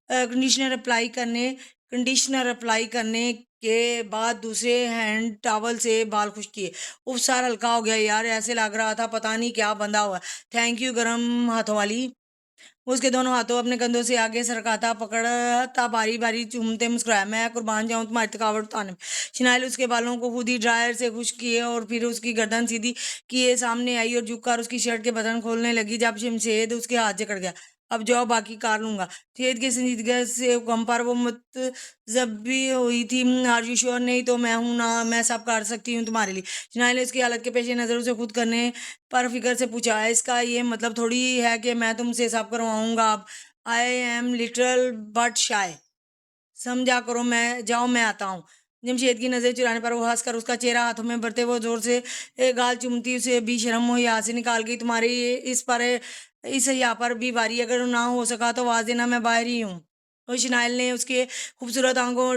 कंडीशनर अप्लाई करने कंडीशनर अप्लाई करने के बाद दूसरे हैंड टॉवल से बाल खुश किए। उफ, सर हल्का हो गया यार, ऐसे लग रहा था पता नहीं क्या बंधा हुआ। थैंक यू गरम हाथों वाली। उसके दोनों हाथों अपने कंधों से आगे सरकाता पकड़ता बारी बारी चूमते मुस्कुराया, मैं कुर्बान जाऊं तुम्हारी थकावट उतारने में। शिनाइल उसके बालों को खुद ही ड्रायर से खुश किए और फिर उसकी गर्दन सीधी किए सामने आई और झुककर उसकी शर्ट के बटन खोलने लगी जब शमशेद उसके हाथ जकड़ गया। अब जाओ, बाकी कार लूंगा। शेद की संजीदगी से कम पर वो मत जब भी हुई थी। Are you sure? नहीं तो मैं हूं ना, मैं सब कर सकती हूँ तुम्हारे लिए। शिनाइल ने उसकी हालत के पेश नजर उसे खुद करने पर फिक्र से पूछा, इसका ये मतलब थोड़ी है कि मैं तुमसे सब करवाऊंगा। अब आई एम लिटल बट शाय, समझा करो। मैं जाओ, मैं आता हूँ। जमशेद की नजर चुराने पर वो हंसकर उसका चेहरा हाथों में भरते वो जोर से गाल चूमती उसे भी शर्म हुई, हाथ से निकाल गई। तुम्हारी इस पर इस यहाँ पर भी बारी, अगर ना हो सका तो आवाज देना, मैं बाहर ही हूँ। और शिनाइल ने उसके खूबसूरत आंखों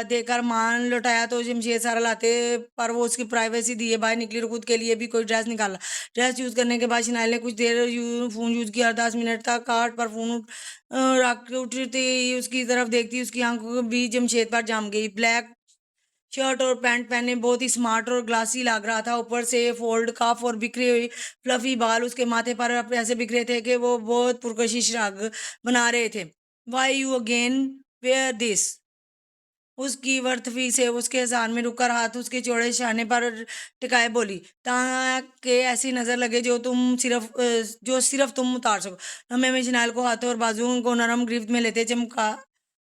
देकर मान लौटाया तो जमशेद सारा लाते पर वो उसकी प्राइवेसी दिए बाहर निकली और खुद के लिए भी कोई ड्रेस निकाला। ड्रेस यूज करने के बाद शिनाइल ने कुछ देर फोन यूज किया। 10 मिनट तक कार्ड पर फोन रख के उठते ही उसकी तरफ देखती उसकी आंखों के बीच जमशेद पर जम गई। ब्लैक शर्ट और पैंट पहने बहुत ही स्मार्ट और ग्लासी लग रहा था। ऊपर से फोल्ड कफ और बिखरे हुए फ्लफी बाल उसके माथे पर ऐसे बिखरे थे कि वो बहुत पुरकशिश राग बना रहे थे। Why you again where this? उसकी वर्तफी से उसके साथ में रुककर हाथ उसके चौड़े शाने पर टिकाए बोली, ताकि ऐसी नजर लगे जो सिर्फ तुम उतार सको। हमें में जनाल को हाथों और बाजुओं को नरम गिरफ्त में लेते चमका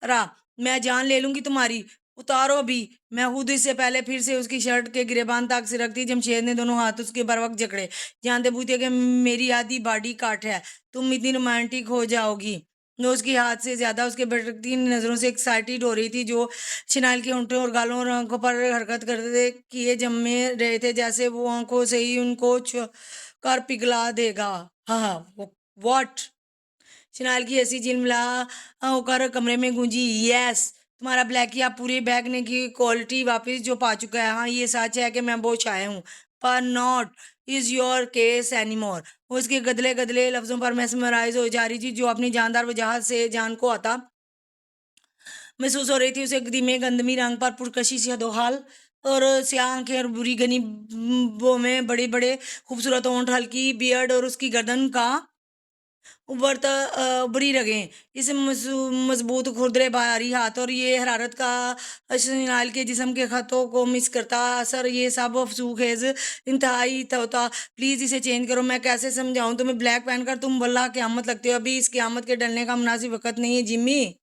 रहा, मैं जान ले लूंगी तुम्हारी, उतारो अभी। मैं खुद इससे पहले फिर से उसकी शर्ट के गिरेबान तक सिरकती जमशेद ने दोनों हाथ उसके बर वक्त जकड़े, जानते बूझते कि मेरी आधी बॉडी काट है, तुम इतनी रोमांटिक हो जाओगी। वो उसकी हाथ से ज्यादा उसके भटकती नजरों से एक्साइटेड हो रही थी, जो शिनाइल की होंठों और गालों और आंखों पर हरकत करते किए जमे रहे थे, जैसे वो आंखों से ही उनको कर पिघला देगा। हाँ हाँ, व्हाट? शिनाइल की हंसी झिलमिला होकर कमरे में गूंजी। यस, तुम्हारा ब्लैकी आप पूरे बैगने की क्वालिटी वापस जो पा चुका है। हाँ, ये सच है कि मैं बहुत शाये हूँ, पर not is your case anymore. उसके गदले गदले लफ्जों पर मैसमराइज हो जा रही थी, जो अपनी जानदार वजह से जान को आता महसूस हो रही थी। उसे धीमे गंदमी रंग पर पुरकशी सी दोहाल और स्याह आंखें और बुरी घनी वो में बड़े बड़े खूबसूरत होंठ, हल्की बियर्ड और उसकी गर्दन का उभरता उभरी रगे, इस मजबूत खुरदरे भारी हाथ और ये हरारत का नाल के जिस्म के खतों को मिस करता असर, ये सब अफसूखेज इंतहाई होता। प्लीज इसे चेंज करो। मैं कैसे समझाऊं तुम्हें? ब्लैक पहनकर तुम वल्लाह क़यामत लगते हो। अभी इस क़यामत के डलने का मुनासिब वक्त नहीं है जिम्मी।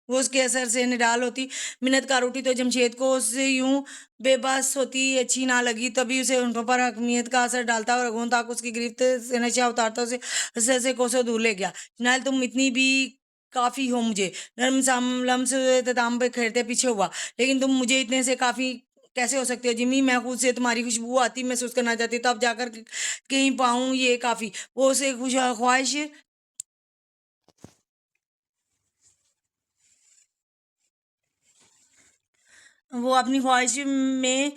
वो उसके असर से निडाल होती, मिन्नतकार उठी तो जमशेद को उससे यूं बेबस होती अच्छी ना लगी। तभी उसे उन पर हकमियत का असर डालता और अगों तक उसकी गिरफ्त से नशा उतारता उसे असर से कोसों दूर ले गया। जनाल, तुम इतनी भी काफी हो मुझे। नर्म लम्स तताम पे खेलते पीछे हुआ, लेकिन तुम मुझे इतने से काफी कैसे हो सकते हो जिम्मी? मैं खुद से तुम्हारी खुशबू आती महसूस करना चाहती, तो अब जाकर कहीं पाऊं ये काफी। वो उसे खुश ख्वाहिश वो अपनी ख्वाहिश में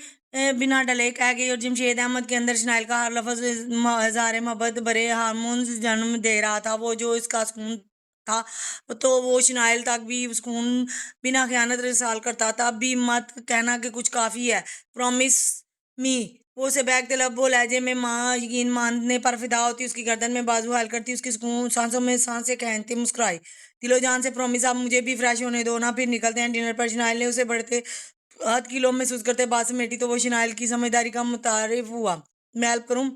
बिना डले कह गई, और जमशेद अहमद के अंदर शनाइल का हर लफ्ज हज़ार मोहब्बत भरे हारमोन्स जन्म दे रहा था। वो जो इसका सुकून था, तो वो शनाइल तक भी सुकून बिना खयानत रिसाल करता था। अब भी मत कहना कि कुछ काफ़ी है, प्रॉमिस मी। वो उसे बैग तलब वो लहजे में माँ यकीन मानने पर फिदा होती, उसकी गर्दन में बाजू हाल करती, उसकी सुकून सांसों में सांसें खींचती मुस्कुराई, दिलो जान से प्रॉमिस, आप मुझे भी फ्रेश होने दो ना, फिर निकलते हैं डिनर पर। शनाइल ने उसे बढ़ते हाथ की लोम महसूस करते बात समेटी तो वो शिनाइल की समझदारी का मुतारिफ हुआ। मैं हेल्प करूं?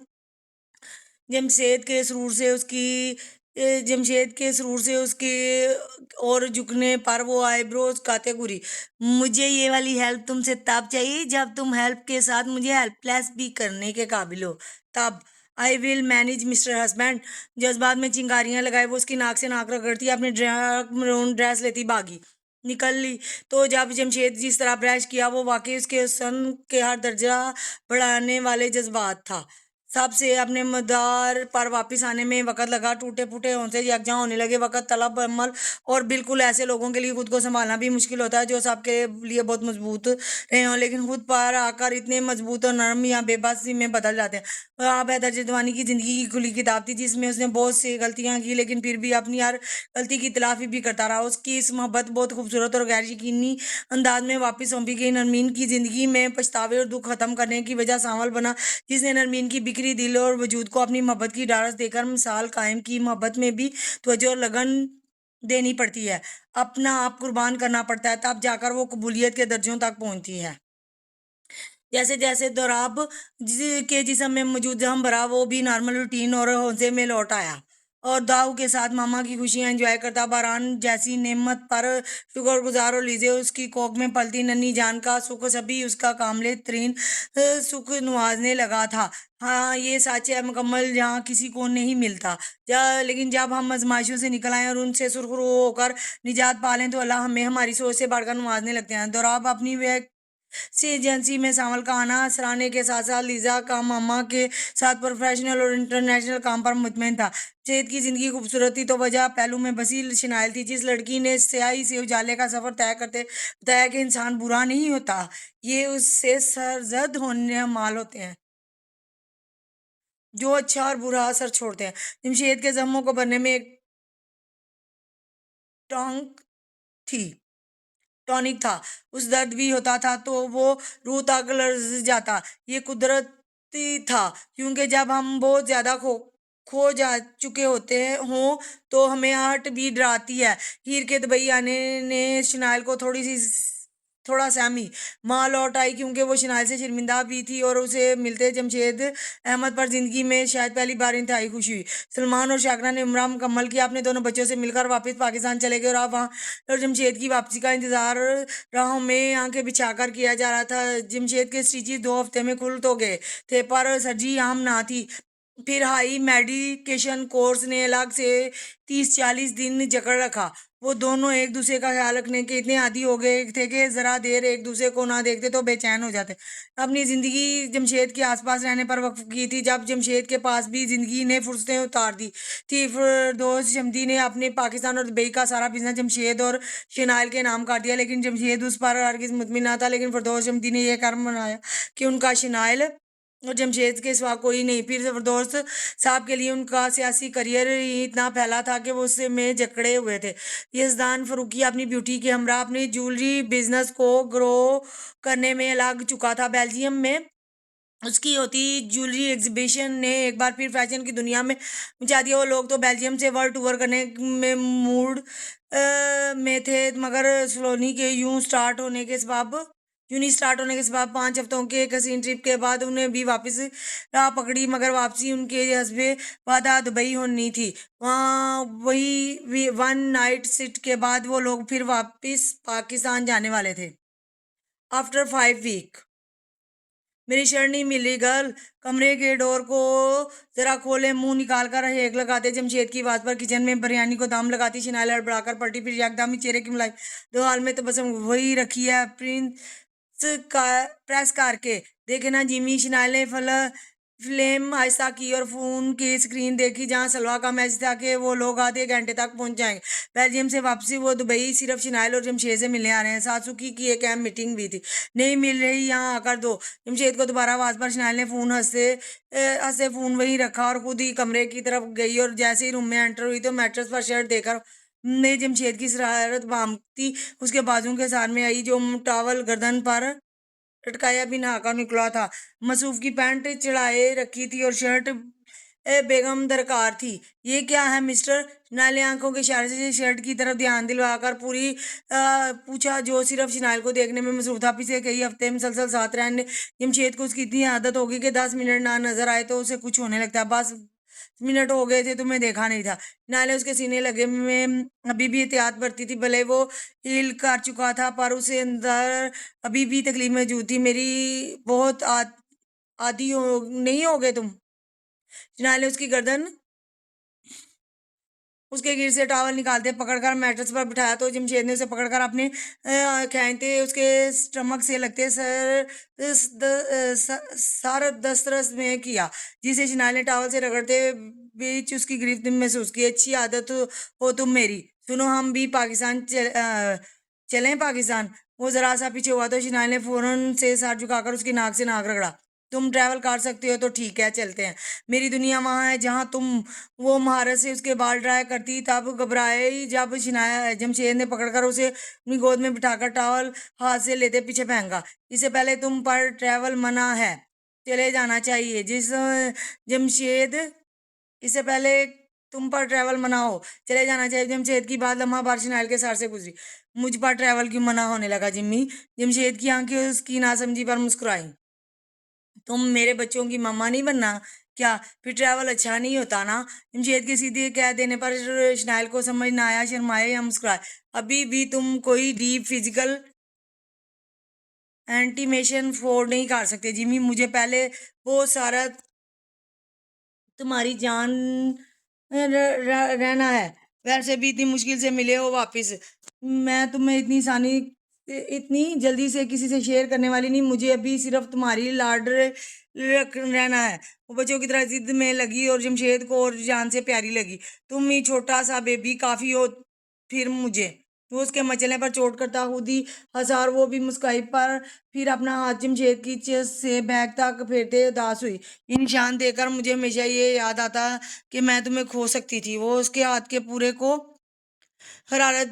जमशेद के सुरूर से उसकी जमशेद के सुरूर से उसके और झुकने पर वो आईब्रोज काते घूरी। मुझे ये वाली हेल्प तुमसे तब चाहिए जब तुम हेल्प के साथ मुझे हेल्पलेस भी करने के काबिल हो, तब I will manage mister husband. जज्बात में चिंगारियां लगाए वो उसकी नाक से नाक रगड़ती, अपनी मरून ड्रेस लेती भागी निकल ली। तो जब जमशेद जिस तरह ब्रश किया, वो वाकई उसके सन के हर दर्जा बढ़ाने वाले जज्बात था। साहब से अपने मदार पर वापस आने में वक़्त लगा। टूटे-फूटे होंठे यकजा होने लगे। वक़्त तलब अमल और बिल्कुल ऐसे लोगों के लिए खुद को सँभालना भी मुश्किल होता है जो सबके लिए बहुत मज़बूत रहे हों, लेकिन खुद पर आकर इतने मज़बूत और नरम या बेबसी में बदल जाते हैं। आप हैदर जितवानी की ज़िंदगी की खुली किताब थी जिसमें उसने बहुत सी गलतियाँ की, लेकिन फिर भी अपनी हर गलती की तलाफ़ी भी करता रहा। उसकी इस मोहब्बत बहुत खूबसूरत और गैर यकीनी अंदाज में वापस सौंपी गई। नरमीन की ज़िंदगी में पछतावे और दुःख ख़त्म करने की वजह सांवल बना, जिसने नरमीन की बिखरी दिल और वजूद को अपनी मोहब्बत की ढाढ़स देकर मिसाल कायम की। मोहब्बत में भी तवज्जो और लगन देनी पड़ती है, अपना आप कुर्बान करना पड़ता है, तब जाकर वो कबूलियत के दर्जों तक पहुंचती है। जैसे जैसे दोराब के जिस्म में मौजूद जहम भरा, वो भी नॉर्मल रूटीन और हौसले में लौट आया और दाऊ के साथ मामा की खुशियां एंजॉय करता। बारान जैसी नेमत पर शुक्रगुजार और लीजे उसकी कोख में पलती नन्ही जान का सुख सभी उसका कामले तरीन सुख नवाजने लगा था। हाँ, ये सच है, मुकम्मल जहाँ किसी को नहीं मिलता। लेकिन जब हम आजमाइशों से निकल आए और उनसे सुरखरू होकर निजात पा लें तो अल्लाह हमें हमारी सोच से बढ़कर नवाजने लगते हैं। दोराब अपनी वह सी एजेंसी में शामिल का आना सराहने के साथ साथ लीजा का मामा के साथ प्रोफेशनल और इंटरनेशनल काम पर मुतमईन था। सेहत की जिंदगी खूबसूरती तो वजह पहलू में बसी शनाइल थी। जिस लड़की ने स्याही से उजाले का सफर तय करते बताया कि इंसान बुरा नहीं होता, ये उससे सरजद होने माल होते हैं जो अच्छा और बुरा असर छोड़ते हैं। जमशेद के जख्मों को भरने में एक टोंक थी टॉनिक था। उस दर्द भी होता था तो वो रूह तक लर्ज जाता। ये कुदरती था क्योंकि जब हम बहुत ज्यादा खो जा चुके होते हैं हों तो हमें आहट भी डराती है। हीर के दुबई आने ने शनाइल को थोड़ा सहमी माँ लौट आई क्योंकि वो शनाइल से शर्मिंदा भी थी और उसे मिलते जमशेद अहमद पर जिंदगी में शायद पहली बार इंतहाई खुशी हुई। सलमान और शाकरा ने उम्रा मुकम्मल किया, अपने दोनों बच्चों से मिलकर वापस पाकिस्तान चले गए और अब वहाँ और जमशेद की वापसी का इंतजार राहों में आंखें बिछाकर किया जा रहा था। जमशेद के स्टिचेस 2 हफ्ते में खुल तो गए थे पर सर्जरी आम ना थी। फिर हाई मेडिकेशन कोर्स ने अलग से 30-40 दिन जकड़ रखा। वो दोनों एक दूसरे का ख्याल रखने के इतने आदी हो गए थे कि जरा देर एक दूसरे को ना देखते तो बेचैन हो जाते। अपनी जिंदगी जमशेद के आसपास रहने पर वक्फ की थी। जब जमशेद के पास भी जिंदगी ने फुर्सतें उतार दी थी। फिरदौस शमदी ने अपने पाकिस्तान और दुबई का सारा बिजनेस जमशेद और शनाइल के नाम कर दिया, लेकिन जमशेद उस पर हरगिज मुतमिन ना था। लेकिन फिरदौस शमदी ने यह कर्म बनाया कि उनका शनाइल और जमशेद के सिवा कोई नहीं। फिर जबरदस्त साहब के लिए उनका सियासी करियर ही इतना फैला था कि वो उससे में जकड़े हुए थे। यजदान फरूकी अपनी ब्यूटी के हमरा अपनी ज्वेलरी बिजनेस को ग्रो करने में लग चुका था। बेल्जियम में उसकी होती ज्वेलरी एग्जीबिशन ने एक बार फिर फैशन की दुनिया में मचा दिया। वो लोग तो बेल्जियम से वर्ल्ड टूर करने में मूड में थे, मगर सलोनी के यूं नहीं स्टार्ट होने के सबब 5 हफ्तों के एक हसीन ट्रिप के बाद उन्हें भी वापस राह पकड़ी, मगर वापसी उनके हस्बे वादा दुबई होनी थी। वहाँ वही 1 नाइट सिट के बाद वो लोग फिर वापस पाकिस्तान जाने वाले थे आफ्टर 5 वीक। मेरी शर्ट नहीं मिली गर्ल, कमरे के डोर को जरा खोले, मुंह निकाल कर हेक लगाते जमशेद की आवाज पर किचन में बिरयानी को दाम लगाती शनाइल हड़बड़ाकर पलटी, फिर एकदम ही चेहरे की मलाई दो हाल में तबसम वही रखी है प्रिंस का प्रेस करके देखे ना जिमी। शनाइल ने फ्लेम आहिस्ता की और फोन की स्क्रीन देखी जहां सलवा का मैसेज था कि वो लोग आधे घंटे तक पहुंच जाएंगे बेल्जियम से वापसी। वो दुबई सिर्फ शनाइल और जमशेद से मिलने आ रहे हैं। सासुकी की एक अहम मीटिंग भी थी। नहीं मिल रही, यहाँ आकर दो। जमशेद को दोबारा आवाज पर शनाइल ने फोन हंसते फोन वहीं रखा और खुद ही कमरे की तरफ गई और जैसे ही रूम में एंटर हुई तो मैट्रेस पर शर्ट देकर ने जमशेद की शरारत भांपती उसके बाजू के साथ में आई जो टॉवल गर्दन पर लटकाया भी नहाकर निकला था। मसूफ की पैंट चढ़ाए रखी थी और शर्ट बेगम दरकार थी। ये क्या है मिस्टर? नाले आंखों के इशारे से शर्ट की तरफ ध्यान दिलवाकर पूछा जो सिर्फ शनाइल को देखने में मसरूफ था। पिछले कई हफ्ते मुसलसल साथ रहने जमशेद को उसकी इतनी आदत होगी कि 10 मिनट ना नजर आए तो उसे कुछ होने लगता है। बस मिनट हो गए थे, तुम्हें देखा नहीं था। नाले उसके सीने लगे में अभी भी एहतियात बरती थी, भले वो हील कर चुका था पर उसे अंदर अभी भी तकलीफ मौजूद थी। मेरी बहुत आदी हो नहीं हो गए तुम? नाले उसकी गर्दन उसके गिर से टॉवल निकालते पकड़कर मैट्रेस पर बिठाया तो जमशेद ने उसे पकड़कर अपने खींचते उसके स्टमक से लगते सर दस्तरस में किया, जिसे शिनाल ने टॉवल से रगड़ते बीच उसकी गिरफ्त महसूस की। अच्छी आदत हो तुम मेरी, सुनो हम भी पाकिस्तान चलें पाकिस्तान। वो जरा सा पीछे हुआ तो शिनाल ने फौरन से सर झुकाकर उसकी नाक से नाक रगड़ा। तुम ट्रैवल कर सकती हो तो ठीक है, चलते हैं। मेरी दुनिया वहां है जहां तुम। वो महारत से उसके बाल ड्राई करती तब घबराई जब शिनाया जमशेद ने पकड़कर उसे अपनी गोद में बिठाकर टॉवल हाथ से लेते पीछे फेंका। इससे पहले तुम पर ट्रैवल मना है, चले जाना चाहिए। जमशेद इससे पहले तुम पर ट्रैवल मना हो, चले जाना चाहिए। जमशेद की बात लम्हा बार शिनाइल के सर से गुजरी। मुझ पर ट्रैवल क्यों मना होने लगा जिम्मी? जमशेद की आंखें उसकी नासमझी पर मुस्कुराई। तुम मेरे बच्चों की मम्मा नहीं बनना क्या? फिर ट्रैवल अच्छा नहीं होता ना? जमशेद के सीधे कह देने पर शिनाइल को समझ ना आया, शर्माए या मुस्कुराए। अभी भी तुम कोई डीप फिजिकल एंटीमेशन फोर्ड नहीं कर सकते जिमी। मुझे पहले वो सारा तुम्हारी जान रहना है। वैसे भी इतनी मुश्किल से मिले हो वापस। मैं तुम्हें इतनी जल्दी से किसी से शेयर करने वाली नहीं। मुझे अभी सिर्फ तुम्हारी रहना है। वो बच्चों की तरह जिद में लगी और जमशेद को और जान से प्यारी लगी। तुम ही छोटा सा बेबी काफी हो फिर मुझे। वो उसके मचलने पर चोट करता खुद ही हंसा और वो भी मुस्काई, पर फिर अपना हाथ जमशेद की चेस्ट से बैग तक फेरते उदास हुई। ये निशान देकर मुझे हमेशा ये याद आता कि मैं तुम्हें खो सकती थी। वो उसके हाथ के पूरे को हरारत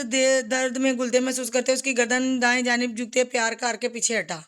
दे दर्द में घुलते महसूस करते उसकी गर्दन दाएं जानिब झुकते प्यार करके पीछे हटा।